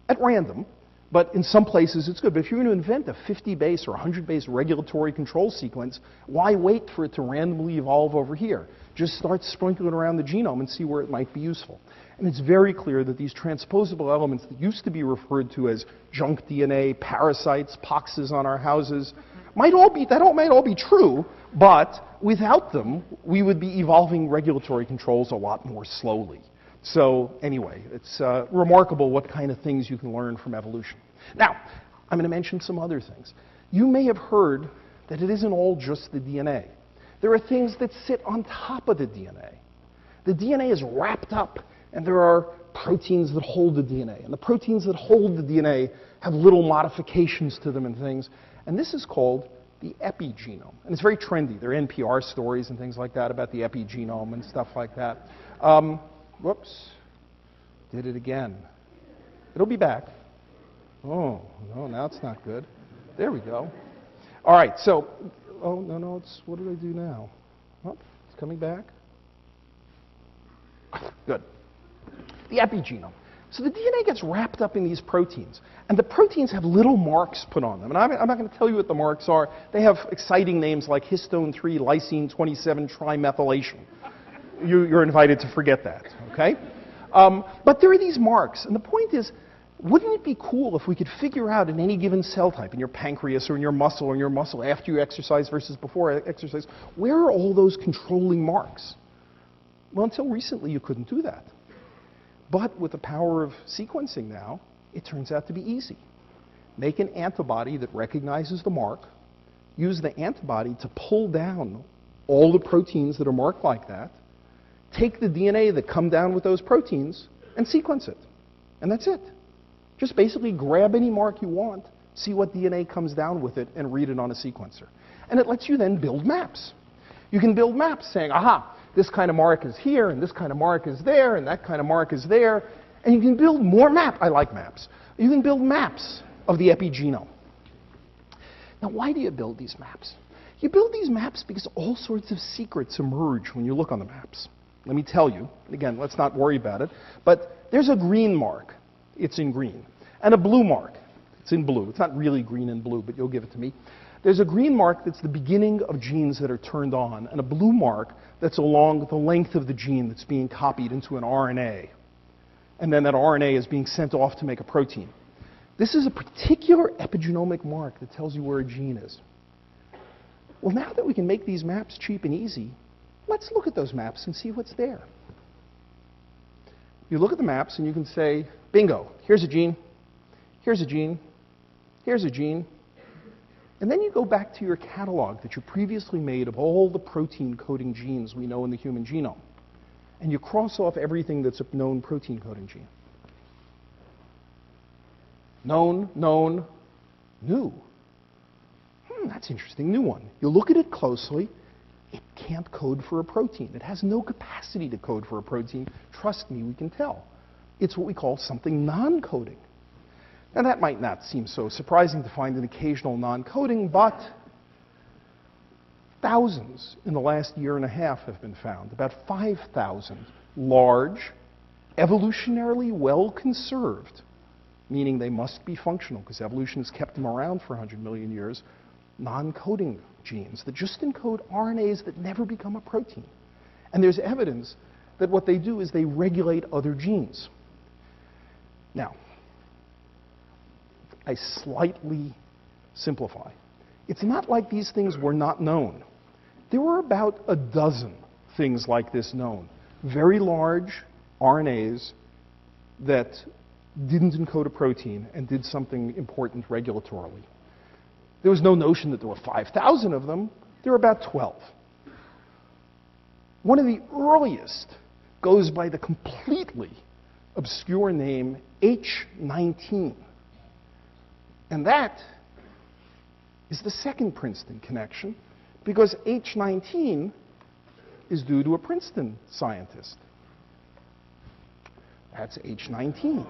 at random. But in some places it's good. But if you're going to invent a 50-base or 100-base regulatory control sequence, why wait for it to randomly evolve over here? Just start sprinkling around the genome and see where it might be useful. And it's very clear that these transposable elements that used to be referred to as junk DNA, parasites, poxes on our houses, might all be true, but without them, we would be evolving regulatory controls a lot more slowly. So anyway, it's remarkable what kind of things you can learn from evolution. Now, I'm going to mention some other things. You may have heard that it isn't all just the DNA. There are things that sit on top of the DNA. The DNA is wrapped up, and there are proteins that hold the DNA. And the proteins that hold the DNA have little modifications to them and things. And this is called the epigenome. And it's very trendy. There are NPR stories and things like that about the epigenome and stuff like that. Whoops. Did it again. It'll be back. Oh, no, now it's not good. There we go. All right, so, oh, no, it's, what did I do now? Oh, it's coming back. Good. The epigenome. So the DNA gets wrapped up in these proteins, and the proteins have little marks put on them. And I'm not going to tell you what the marks are. They have exciting names like histone 3, lysine 27 trimethylation. You're invited to forget that, okay? But there are these marks, and the point is, wouldn't it be cool if we could figure out in any given cell type, in your pancreas or in your muscle after you exercise versus before exercise, where are all those controlling marks? Well, until recently, you couldn't do that. But with the power of sequencing now, it turns out to be easy. Make an antibody that recognizes the mark, use the antibody to pull down all the proteins that are marked like that, take the DNA that come down with those proteins, and sequence it. And that's it. Just basically grab any mark you want, see what DNA comes down with it, and read it on a sequencer. And it lets you then build maps. You can build maps saying, aha, this kind of mark is here, and this kind of mark is there, and that kind of mark is there. And you can build more maps. I like maps. You can build maps of the epigenome. Now, why do you build these maps? You build these maps because all sorts of secrets emerge when you look on the maps. Let me tell you. Again, let's not worry about it. But there's a green mark. It's in green. And a blue mark. It's in blue. It's not really green and blue, but you'll give it to me. There's a green mark that's the beginning of genes that are turned on, and a blue mark that's along the length of the gene that's being copied into an RNA. And then that RNA is being sent off to make a protein. This is a particular epigenomic mark that tells you where a gene is. Well, now that we can make these maps cheap and easy, let's look at those maps and see what's there. You look at the maps and you can say, bingo, here's a gene, here's a gene, here's a gene. And then you go back to your catalog that you previously made of all the protein coding genes we know in the human genome. And you cross off everything that's a known protein coding gene. Known, known, new. That's interesting, new one. You look at it closely, it can't code for a protein. It has no capacity to code for a protein. Trust me, we can tell. It's what we call something non-coding. Now that might not seem so surprising to find an occasional non-coding, but thousands in the last year and a half have been found. About 5,000 large, evolutionarily well-conserved, meaning they must be functional because evolution has kept them around for 100 million years, non-coding genes that just encode RNAs that never become a protein. And there's evidence that what they do is they regulate other genes. Now, I slightly simplify. It's not like these things were not known. There were about a dozen things like this known. Very large RNAs that didn't encode a protein and did something important regulatorily. There was no notion that there were 5,000 of them. There were about 12. One of the earliest goes by the completely obscure name H19. And that is the second Princeton connection, because H19 is due to a Princeton scientist. That's H19.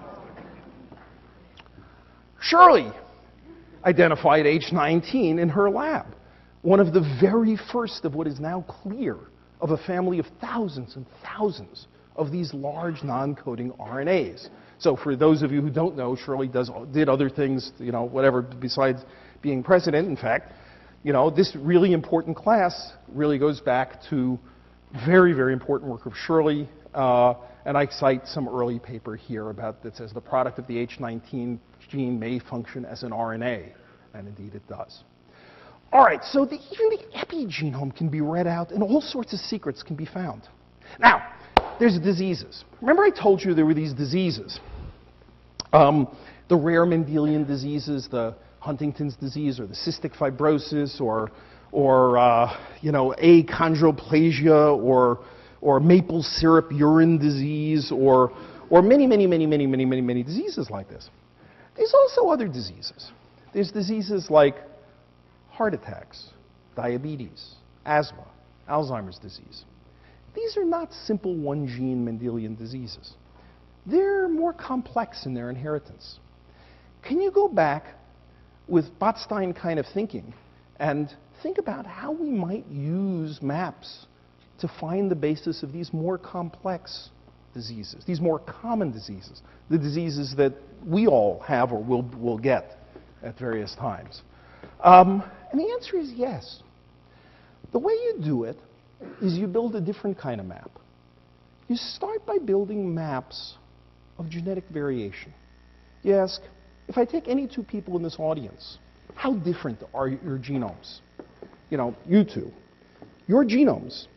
Shirley identified H19 in her lab, one of the very first of what is now clear of a family of thousands and thousands of these large non-coding RNAs. So for those of you who don't know, Shirley did other things, whatever, besides being president. In fact, this really important class really goes back to very, very important work of Shirley. And I cite some early paper here that says the product of the H19 gene may function as an RNA. And indeed it does. All right, so even the epigenome can be read out and all sorts of secrets can be found. Now, there's diseases. Remember I told you there were these diseases. The rare Mendelian diseases, the Huntington's disease or the cystic fibrosis or achondroplasia or maple syrup urine disease or many diseases like this. There's also other diseases. There's diseases like heart attacks, diabetes, asthma, Alzheimer's disease. These are not simple one-gene Mendelian diseases. They're more complex in their inheritance. Can you go back with Botstein kind of thinking and think about how we might use maps to find the basis of these more complex diseases, these more common diseases, the diseases that we all have or will get at various times? And the answer is yes. The way you do it is you build a different kind of map. You start by building maps of genetic variation. You ask, if I take any two people in this audience, how different are your genomes? You two. Your genomes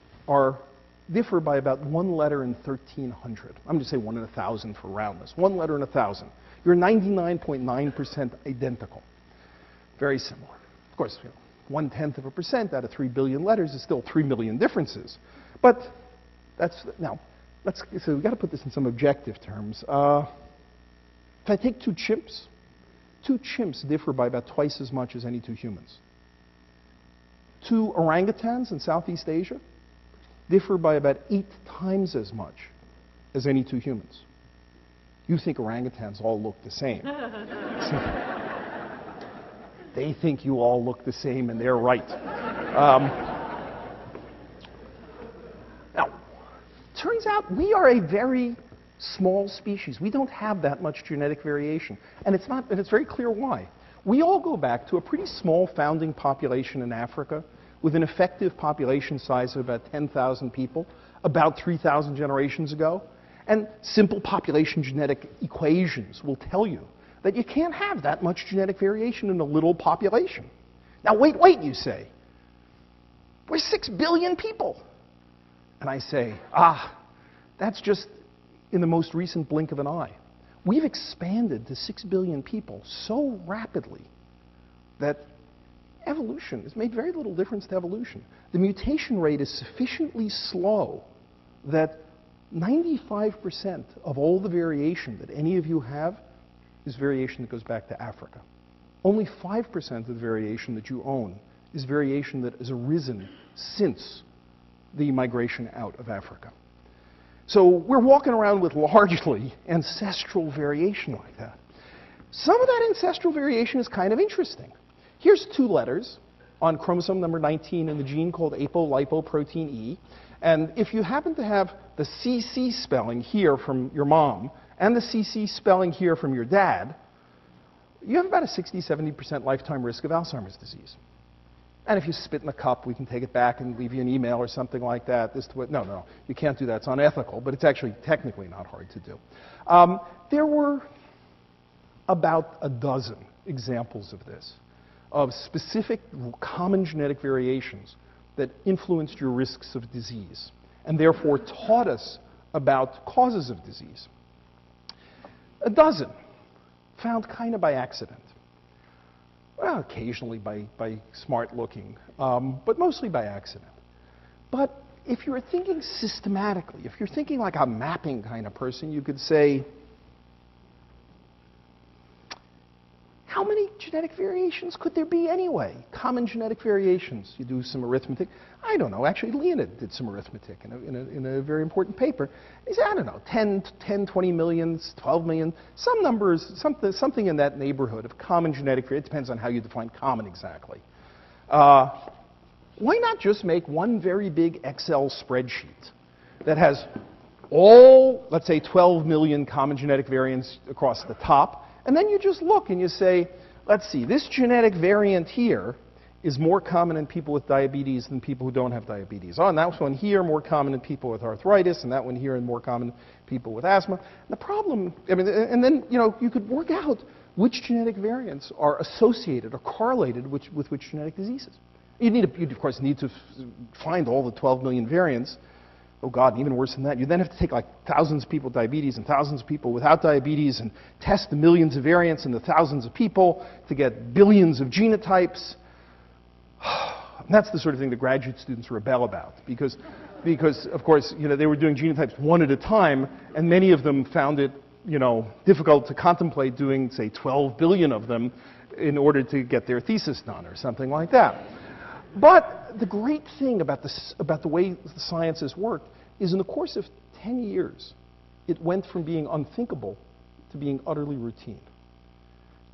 differ by about 1 letter in 1,300. I'm going to say 1 in 1,000 for roundness. 1 letter in 1,000. You're 99.9% identical. Very similar. Of course, 0.1% out of 3 billion letters is still 3 million differences. But so we've got to put this in some objective terms. If I take two chimps differ by about twice as much as any two humans. 2 orangutans in Southeast Asia differ by about 8 times as much as any two humans. You think orangutans all look the same. They think you all look the same, and they're right. Now, turns out we are a very small species. We don't have that much genetic variation, and it's very clear why. We all go back to a pretty small founding population in Africa with an effective population size of about 10,000 people, about 3,000 generations ago. And simple population genetic equations will tell you that you can't have that much genetic variation in a little population. Now, wait, you say. We're 6 billion people. And I say, that's just in the most recent blink of an eye. We've expanded to 6 billion people so rapidly that evolution has made very little difference to evolution. The mutation rate is sufficiently slow that 95% of all the variation that any of you have is variation that goes back to Africa. Only 5% of the variation that you own is variation that has arisen since the migration out of Africa. So we're walking around with largely ancestral variation like that. Some of that ancestral variation is kind of interesting. Here's 2 letters on chromosome number 19 in the gene called apolipoprotein E. And if you happen to have the CC spelling here from your mom and the CC spelling here from your dad, you have about a 60-70% lifetime risk of Alzheimer's disease. And if you spit in a cup, we can take it back and leave you an email or something like that. No, you can't do that. It's unethical, but it's actually technically not hard to do. There were about a dozen examples of this, of specific common genetic variations that influenced your risks of disease and therefore taught us about causes of disease. A dozen found kind of by accident. Well, occasionally by smart looking, but mostly by accident. But if you're thinking systematically, if you're thinking like a mapping kind of person, you could say, how many genetic variations could there be anyway? Common genetic variations. You do some arithmetic. I don't know. Actually, Leonid did some arithmetic in a very important paper. He said, I don't know, 10, 20 million, 12 million, some numbers, something in that neighborhood of common genetic variation. It depends on how you define common exactly. Why not just make one very big Excel spreadsheet that has all, let's say, 12 million common genetic variants across the top, and then you just look and you say, let's see, this genetic variant here is more common in people with diabetes than people who don't have diabetes. Oh, and that one here more common in people with arthritis, and that one here more common in people with asthma. And the problem, and then you could work out which genetic variants are associated or correlated with which genetic diseases. You'd of course need to find all the 12 million variants. Oh God, even worse than that. You then have to take like thousands of people with diabetes and thousands of people without diabetes and test the millions of variants in the thousands of people to get billions of genotypes. And that's the sort of thing that graduate students rebel about because of course, they were doing genotypes one at a time, and many of them found it, difficult to contemplate doing, say, 12 billion of them in order to get their thesis done or something like that. But the great thing about the way the sciences worked is in the course of 10 years, it went from being unthinkable to being utterly routine.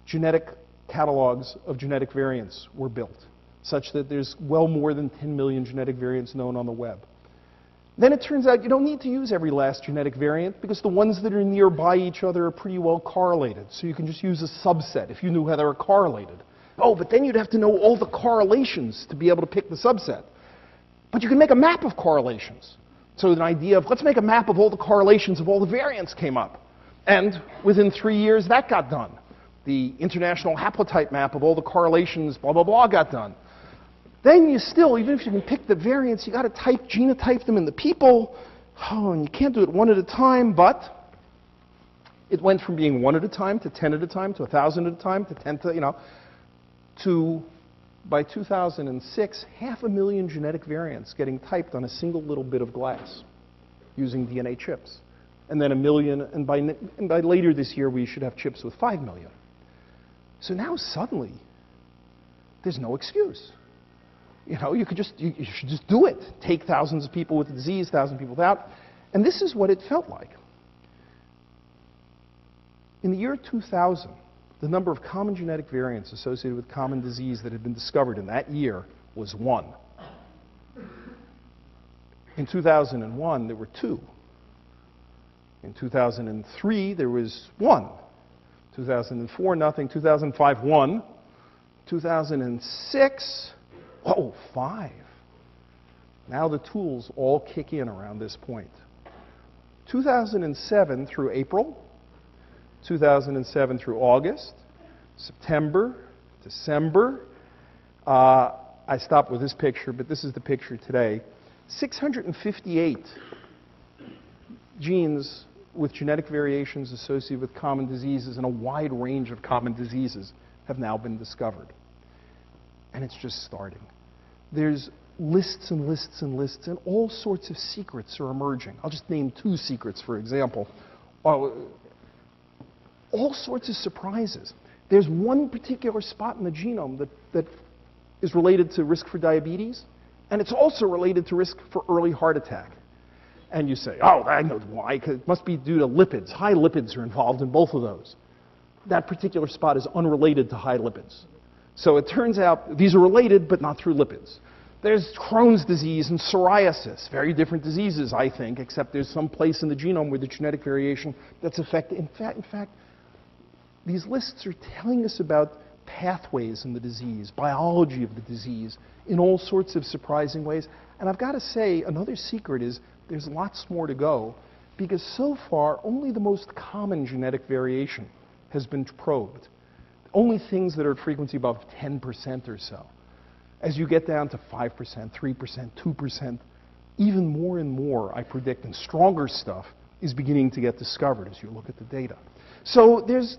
Genetic catalogs of genetic variants were built, such that there's well more than 10 million genetic variants known on the web. Then it turns out you don't need to use every last genetic variant because the ones that are nearby each other are pretty well correlated. So you can just use a subset if you knew how they were correlated. Oh, but then you'd have to know all the correlations to be able to pick the subset. But you can make a map of correlations. So an idea of, let's make a map of all the correlations of all the variants came up. And within 3 years, that got done. The international haplotype map of all the correlations, blah, blah, blah, got done. Then you still, even if you can pick the variants, you got to genotype them in the people. Oh, and you can't do it one at a time, but it went from being 1 at a time to 10 at a time to 1,000 at a time to 10 to, by 2006, 500,000 genetic variants getting typed on a single little bit of glass using DNA chips. And then 1 million, and by later this year, we should have chips with 5 million. So now suddenly, there's no excuse. You should just do it. Take thousands of people with the disease, thousands of people without. And this is what it felt like. In the year 2000, the number of common genetic variants associated with common disease that had been discovered in that year was 1. In 2001, there were 2. In 2003, there was 1. 2004, nothing. 2005, 1. 2006, 5. Now the tools all kick in around this point. 2007 through April, 2007 through August, September, December. I stopped with this picture, but this is the picture today. 658 genes with genetic variations associated with common diseases and a wide range of common diseases have now been discovered. And it's just starting. There's lists and lists and lists, and all sorts of secrets are emerging. I'll just name 2 secrets, for example. All sorts of surprises. There's one particular spot in the genome that is related to risk for diabetes, and it's also related to risk for early heart attack. And you say, oh, I know why, 'cause it must be due to lipids. High lipids are involved in both of those. That particular spot is unrelated to high lipids. So it turns out these are related, but not through lipids. There's Crohn's disease and psoriasis, very different diseases, I think, except there's some place in the genome where the genetic variation that's affected. In fact, these lists are telling us about pathways in the disease, biology of the disease, in all sorts of surprising ways. And I've got to say, another secret is there's lots more to go, because so far, only the most common genetic variation has been probed. Only things that are at frequency above 10% or so. As you get down to 5%, 3%, 2%, even more and more, I predict, and stronger stuff is beginning to get discovered as you look at the data. So there's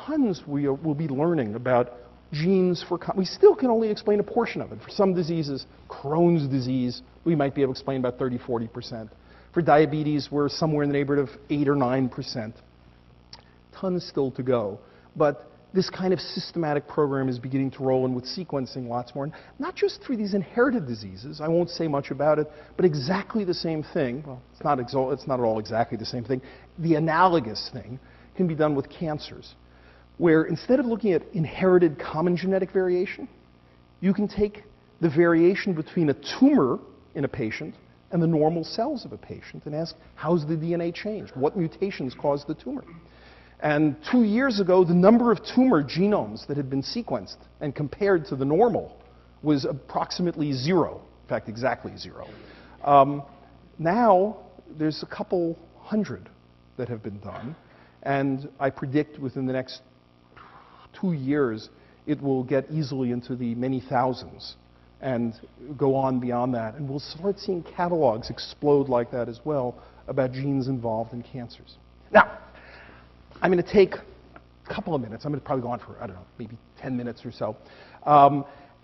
tons we'll be learning about genes for, we still can only explain a portion of it. For some diseases, Crohn's disease, we might be able to explain about 30, 40%. For diabetes, we're somewhere in the neighborhood of 8 or 9%. Tons still to go. But this kind of systematic program is beginning to roll in with sequencing lots more. Not just for these inherited diseases, I won't say much about it, but exactly the same thing. Well, it's not at all exactly the same thing. The analogous thing can be done with cancers, where instead of looking at inherited common genetic variation, you can take the variation between a tumor in a patient and the normal cells of a patient and ask, how's the DNA changed? What mutations caused the tumor? And 2 years ago, the number of tumor genomes that had been sequenced and compared to the normal was approximately 0. In fact, exactly 0. Now, there's a couple hundred that have been done. And I predict within the next 2 years, it will get easily into the many thousands and go on beyond that. And we'll start seeing catalogs explode like that as well about genes involved in cancers. Now, I'm going to take a couple of minutes. I'm going to probably go on for, I don't know, maybe 10 minutes or so,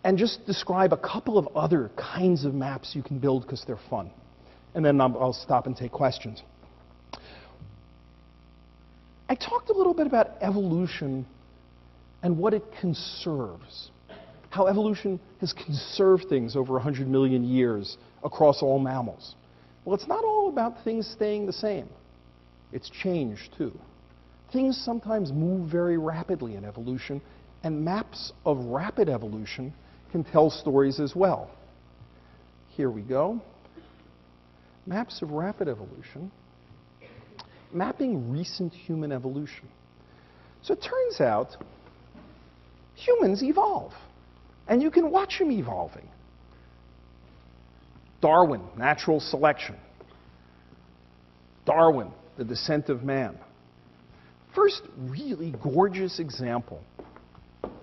and just describe a couple of other kinds of maps you can build because they're fun. And then I'll stop and take questions. I talked a little bit about evolution and what it conserves, how evolution has conserved things over 100 million years across all mammals. Well, it's not all about things staying the same. It's changed, too. Things sometimes move very rapidly in evolution, and maps of rapid evolution can tell stories as well. Here we go. Maps of rapid evolution. Mapping recent human evolution. So it turns out humans evolve, and you can watch them evolving. Darwin, natural selection. Darwin, the descent of man. First really gorgeous example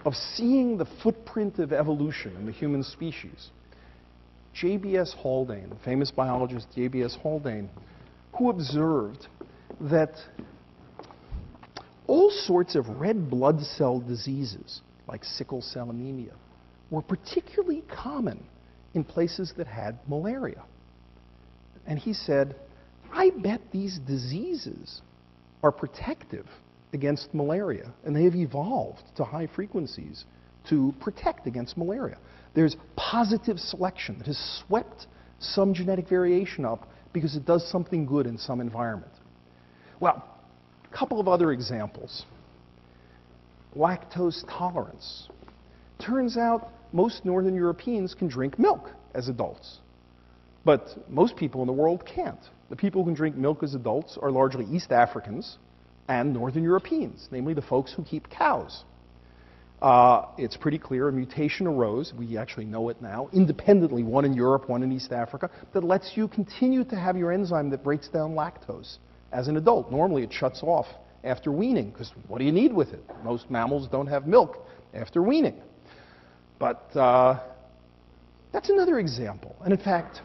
of seeing the footprint of evolution in the human species. J.B.S. Haldane, the famous biologist J.B.S. Haldane, who observed that all sorts of red blood cell diseases, like sickle cell anemia, were particularly common in places that had malaria. And he said, I bet these diseases are protective against malaria, and they have evolved to high frequencies to protect against malaria. There's positive selection that has swept some genetic variation up because it does something good in some environment. Well, a couple of other examples. Lactose tolerance. Turns out most Northern Europeans can drink milk as adults, but most people in the world can't. The people who can drink milk as adults are largely East Africans and Northern Europeans, namely the folks who keep cows. It's pretty clear a mutation arose, we actually know it now, independently, one in Europe, one in East Africa, that lets you continue to have your enzyme that breaks down lactose as an adult. Normally it shuts off after weaning, because what do you need with it? Most mammals don't have milk after weaning. But that's another example. And in fact,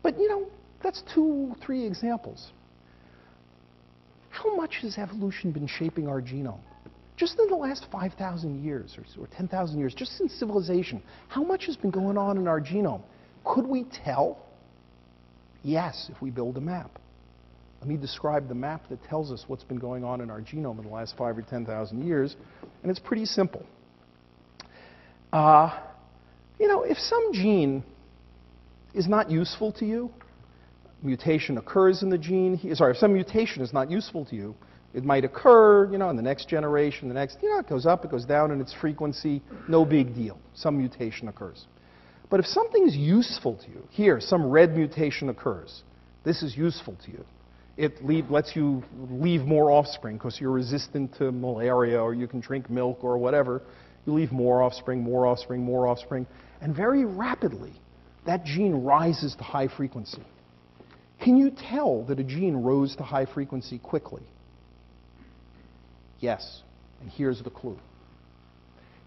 but you know, that's 2, 3 examples. How much has evolution been shaping our genome? Just in the last 5,000 years or 10,000 years, just since civilization, how much has been going on in our genome? Could we tell? Yes, if we build a map. Let me describe the map that tells us what's been going on in our genome in the last 5,000 or 10,000 years, and it's pretty simple. You know, if some gene is not useful to you, mutation occurs in the gene. If some mutation is not useful to you, it might occur, you know, in the next generation, it goes up, it goes down in its frequency, no big deal. Some mutation occurs. But if something is useful to you, here, some red mutation occurs, this is useful to you. It lets you leave more offspring because you're resistant to malaria or you can drink milk or whatever. You leave more offspring, more offspring, more offspring, and very rapidly, that gene rises to high frequency. Can you tell that a gene rose to high frequency quickly? Yes, and here's the clue.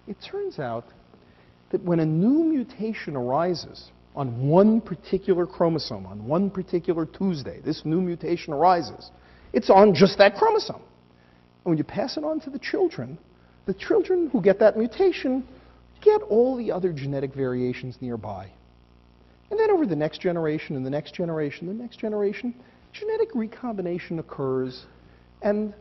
It turns out that when a new mutation arises on one particular chromosome, on one particular Tuesday, this new mutation arises, it's on just that chromosome. And when you pass it on to the children who get that mutation get all the other genetic variations nearby. And then over the next generation and the next generation, the next generation, genetic recombination occurs, and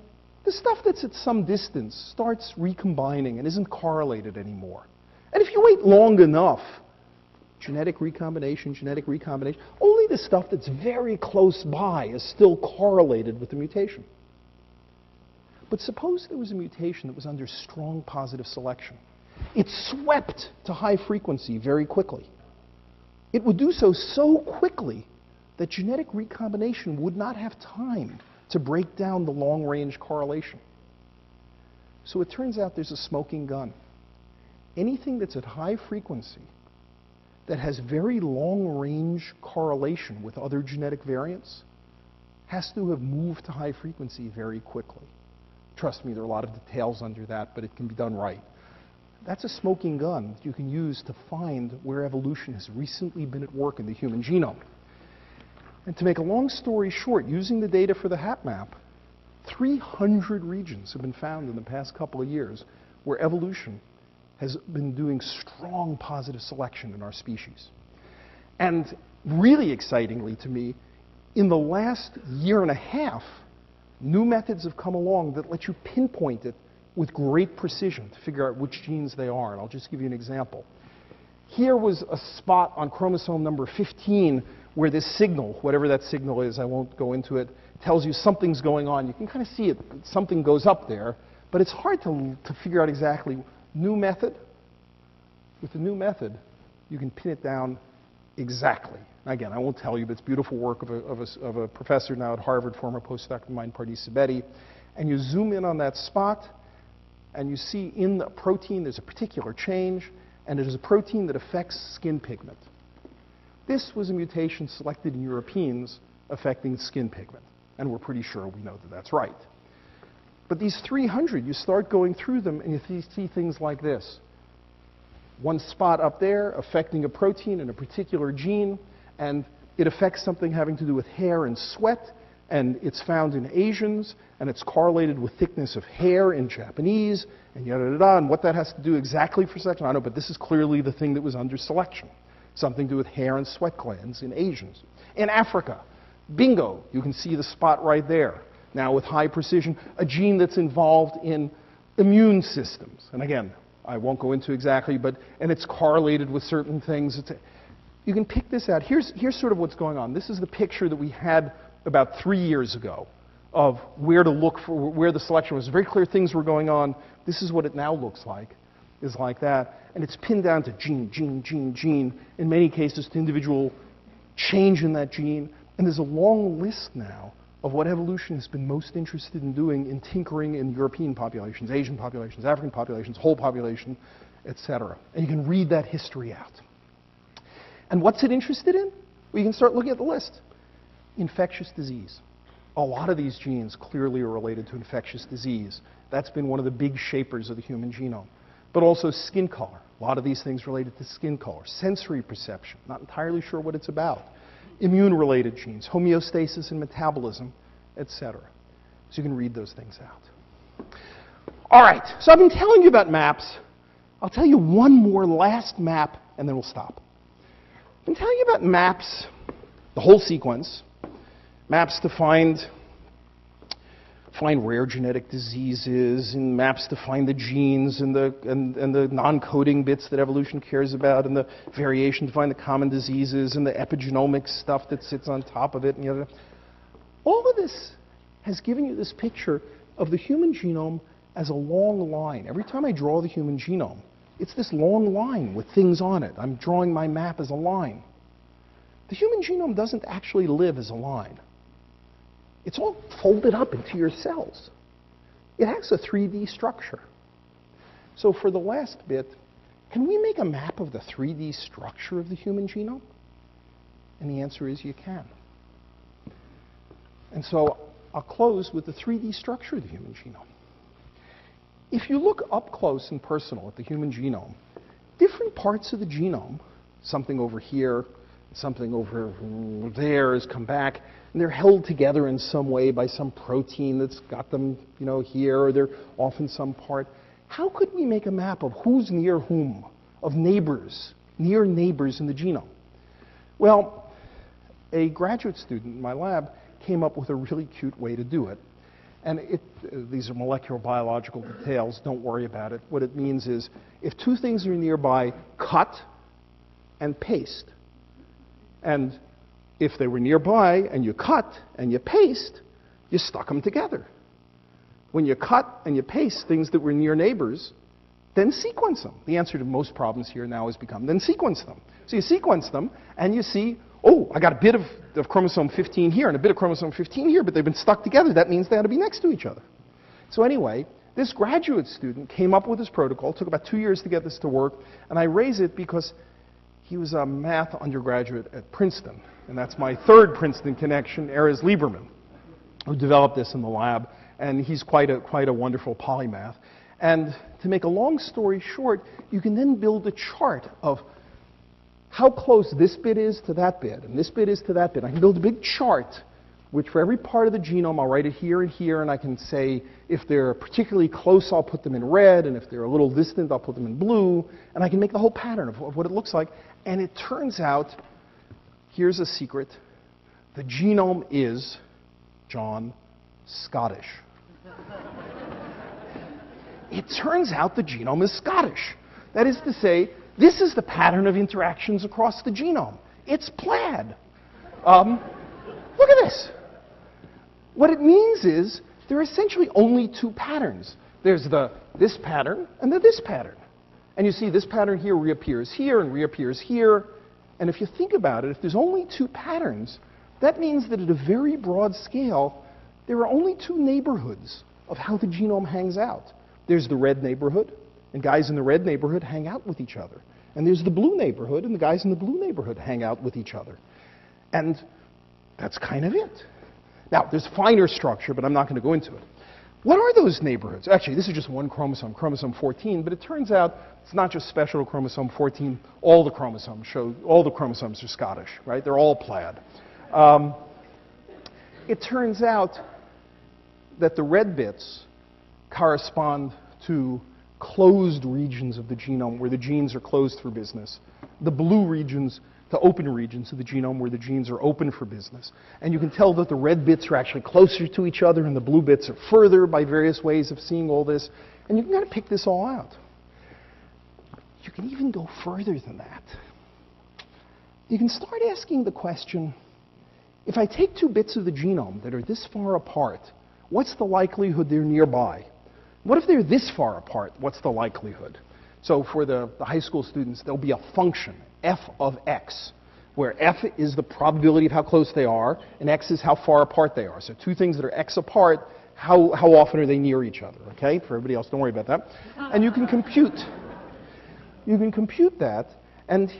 the stuff that's at some distance starts recombining and isn't correlated anymore. And if you wait long enough, genetic recombination, only the stuff that's very close by is still correlated with the mutation. But suppose there was a mutation that was under strong positive selection. It swept to high frequency very quickly. It would do so quickly that genetic recombination would not have time to break down the long-range correlation. So it turns out there's a smoking gun. Anything that's at high frequency that has very long-range correlation with other genetic variants has to have moved to high frequency very quickly. Trust me, there are a lot of details under that, but it can be done right. That's a smoking gun that you can use to find where evolution has recently been at work in the human genome. And to make a long story short, using the data for the HapMap, 300 regions have been found in the past couple of years where evolution has been doing strong positive selection in our species. And really excitingly to me, in the last year and a half, new methods have come along that let you pinpoint it with great precision to figure out which genes they are. And I'll just give you an example. Here was a spot on chromosome number 15 where this signal, whatever that signal is, I won't go into it, tells you something's going on. You can kind of see it, something goes up there, but it's hard to figure out exactly. New method, with the new method, you can pin it down exactly. Again, I won't tell you, but it's beautiful work of a professor now at Harvard, former postdoc of mine, Pardis Sabeti. And you zoom in on that spot, and you see in the protein there's a particular change, and it is a protein that affects skin pigment. This was a mutation selected in Europeans affecting skin pigment, and we're pretty sure we know that that's right. But these 300, you start going through them, and you see things like this. One spot up there affecting a protein in a particular gene, and it affects something having to do with hair and sweat, and it's found in Asians, and it's correlated with thickness of hair in Japanese, and yada-da-da, and what that has to do exactly for selection, I don't know, but this is clearly the thing that was under selection. Something to do with hair and sweat glands in Asians. In Africa, bingo, you can see the spot right there. Now with high precision, a gene that's involved in immune systems. And again, I won't go into exactly, and it's correlated with certain things. You can pick this out. Here's sort of what's going on. This is the picture that we had about 3 years ago of where to look for, where the selection was. Very clear things were going on. This is what it now looks like, is like that. And it's pinned down to gene, in many cases to individual change in that gene. And there's a long list now of what evolution has been most interested in doing in tinkering in European populations, Asian populations, African populations, whole population, etc. And you can read that history out. And what's it interested in? Well, you can start looking at the list. Infectious disease. A lot of these genes clearly are related to infectious disease. That's been one of the big shapers of the human genome. But also skin color. A lot of these things related to skin color. Sensory perception. Not entirely sure what it's about. Immune-related genes, homeostasis and metabolism, etc. So you can read those things out. All right, so I've been telling you about maps. I'll tell you one more last map, and then we'll stop. I've been telling you about maps, the whole sequence, maps to find rare genetic diseases, and maps to find the genes and the non-coding bits that evolution cares about, and the variation to find the common diseases, and the epigenomic stuff that sits on top of it. And all of this has given you this picture of the human genome as a long line. Every time I draw the human genome, it's this long line with things on it. I'm drawing my map as a line. The human genome doesn't actually live as a line. It's all folded up into your cells. It has a 3D structure. So for the last bit, can we make a map of the 3D structure of the human genome? And the answer is you can. And so I'll close with the 3D structure of the human genome. If you look up close and personal at the human genome, different parts of the genome, something over here, something over there, has come back, and they're held together in some way by some protein that's got them, here, or they're off in some part. How could we make a map of who's near whom, of neighbors, near neighbors in the genome? Well, a graduate student in my lab came up with a really cute way to do it. And these are molecular biological details, don't worry about it. What it means is, if two things are nearby, cut and paste. And if they were nearby and you cut and you paste, you stuck them together. When you cut and you paste things that were near neighbors, then sequence them. The answer to most problems here now has become, then sequence them. So you sequence them and you see, oh, I got a bit of chromosome 15 here and a bit of chromosome 15 here, but they've been stuck together. That means they ought to be next to each other. So anyway, this graduate student came up with this protocol. It took about 2 years to get this to work, and I raise it because he was a math undergraduate at Princeton, and that's my third Princeton connection, Erez Lieberman, who developed this in the lab, and he's quite a wonderful polymath. And to make a long story short, you can then build a chart of how close this bit is to that bit, and this bit is to that bit. I can build a big chart, which for every part of the genome, I'll write it here and here, and I can say if they're particularly close, I'll put them in red, and if they're a little distant, I'll put them in blue, and I can make the whole pattern of what it looks like. And it turns out, here's a secret, the genome is, John, Scottish. It turns out the genome is Scottish. That is to say, this is the pattern of interactions across the genome. It's plaid. Look at this. What it means is there are essentially only two patterns. There's this pattern and this pattern. And you see this pattern here reappears here and reappears here. And if you think about it, if there's only two patterns, that means that at a very broad scale, there are only two neighborhoods of how the genome hangs out. There's the red neighborhood, and guys in the red neighborhood hang out with each other. And there's the blue neighborhood, and the guys in the blue neighborhood hang out with each other. And that's kind of it. Now, there's finer structure, but I'm not going to go into it. What are those neighborhoods? Actually, this is just one chromosome, chromosome 14, but it turns out it's not just special to chromosome 14. All the chromosomes are Scottish, right? They're all plaid. It turns out that the red bits correspond to closed regions of the genome where the genes are closed for business. The blue regions to open regions of the genome where the genes are open for business. And you can tell that the red bits are actually closer to each other and the blue bits are further by various ways of seeing all this. And you can kind of pick this all out. You can even go further than that. You can start asking the question, if I take two bits of the genome that are this far apart, what's the likelihood they're nearby? What if they're this far apart? What's the likelihood? So for the high school students, there'll be a function, f of x, where f is the probability of how close they are, and x is how far apart they are. So two things that are x apart, how often are they near each other? Okay, for everybody else, don't worry about that. And you can compute. You can compute that, and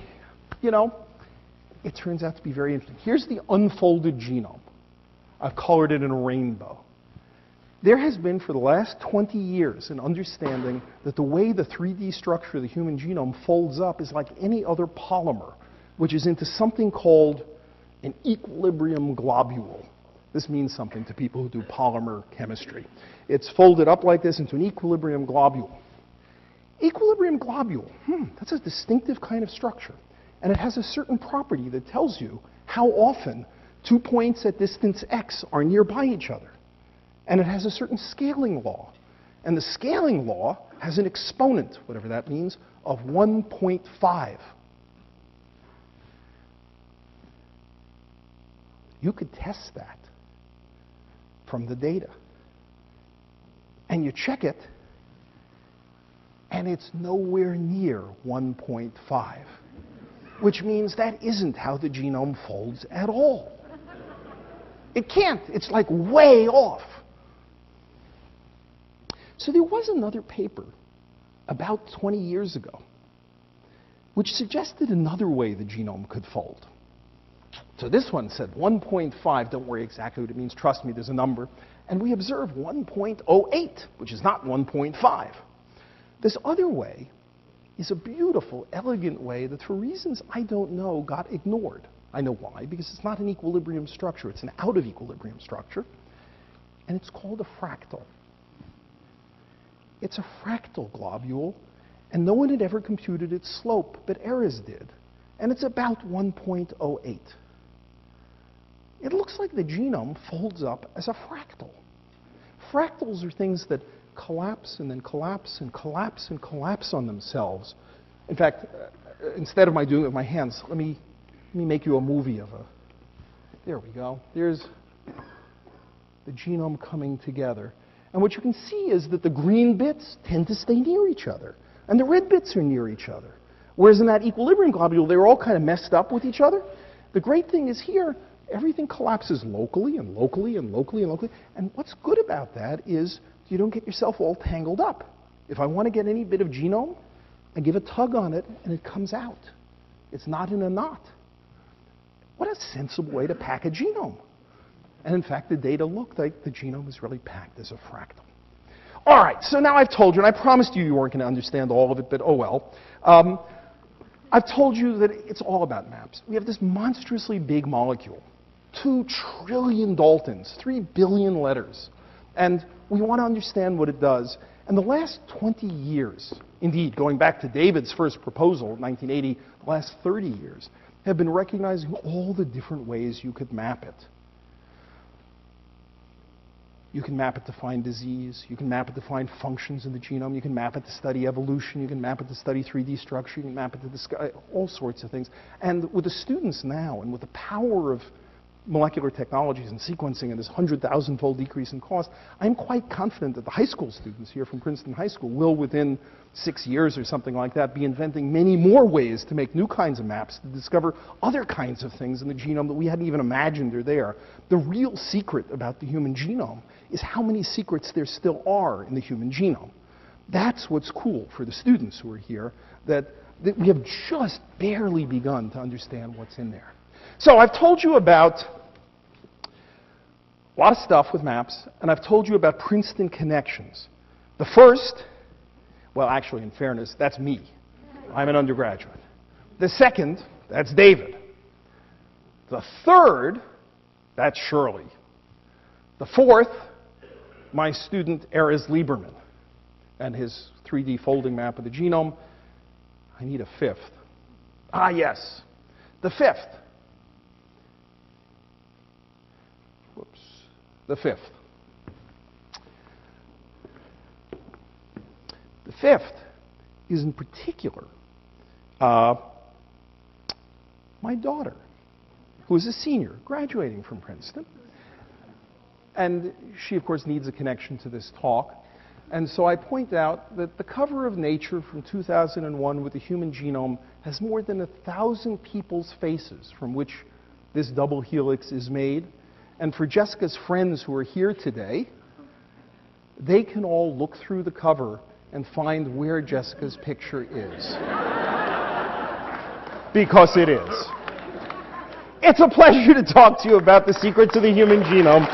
it turns out to be very interesting. Here's the unfolded genome. I've colored it in a rainbow. There has been, for the last 20 years, an understanding that the way the 3D structure of the human genome folds up is like any other polymer, which is into something called an equilibrium globule. This means something to people who do polymer chemistry. It's folded up like this into an equilibrium globule. Equilibrium globule, that's a distinctive kind of structure. And it has a certain property that tells you how often 2 points at distance x are nearby each other. And it has a certain scaling law. And the scaling law has an exponent, whatever that means, of 1.5. You could test that from the data. And you check it, and it's nowhere near 1.5, which means that isn't how the genome folds at all. It can't. It's like way off. So there was another paper about 20 years ago, which suggested another way the genome could fold. So this one said 1.5. Don't worry exactly what it means. Trust me, there's a number. And we observe 1.08, which is not 1.5. This other way is a beautiful, elegant way that, for reasons I don't know, got ignored. I know why, because it's not an equilibrium structure. It's an out-of-equilibrium structure, and it's called a fractal. It's a fractal globule, and no one had ever computed its slope, but Eris did, and it's about 1.08. It looks like the genome folds up as a fractal. Fractals are things that collapse and then collapse and collapse and collapse on themselves. In fact, instead of my doing it with my hands, let me make you a movie of a. There we go. There's the genome coming together. And what you can see is that the green bits tend to stay near each other, and the red bits are near each other. Whereas in that equilibrium globule, they were all kind of messed up with each other. The great thing is here, everything collapses locally and locally and locally and locally. And what's good about that is you don't get yourself all tangled up. If I want to get any bit of genome, I give a tug on it and it comes out. It's not in a knot. What a sensible way to pack a genome. And in fact, the data looked like the genome is really packed as a fractal. All right, so now I've told you, and I promised you weren't going to understand all of it, but oh well. I've told you that it's all about maps. We have this monstrously big molecule, 2 trillion Daltons, 3 billion letters. And we want to understand what it does. And the last 20 years, indeed, going back to David's first proposal, 1980, the last 30 years, have been recognizing all the different ways you could map it. You can map it to find disease. You can map it to find functions in the genome. You can map it to study evolution. You can map it to study 3D structure. You can map it to discuss all sorts of things. And with the students now, and with the power of molecular technologies and sequencing and this 100,000-fold decrease in cost, I'm quite confident that the high school students here from Princeton High School will, within 6 years or something like that, be inventing many more ways to make new kinds of maps, to discover other kinds of things in the genome that we hadn't even imagined are there. The real secret about the human genome is how many secrets there still are in the human genome. That's what's cool for the students who are here, that we have just barely begun to understand what's in there. So I've told you about a lot of stuff with maps, and I've told you about Princeton connections. The first, well, actually, in fairness, that's me. I'm an undergraduate. The second, that's David. The third, that's Shirley. The fourth, my student Erez Lieberman and his 3D folding map of the genome. I need a fifth. Ah, yes, the fifth. Whoops. The fifth. The fifth is in particular my daughter, who is a senior graduating from Princeton. And she, of course, needs a connection to this talk. And so I point out that the cover of Nature from 2001 with the human genome has more than 1,000 people's faces from which this double helix is made. And for Jessica's friends who are here today, they can all look through the cover and find where Jessica's picture is. Because it is. It's a pleasure to talk to you about the secrets of the human genome.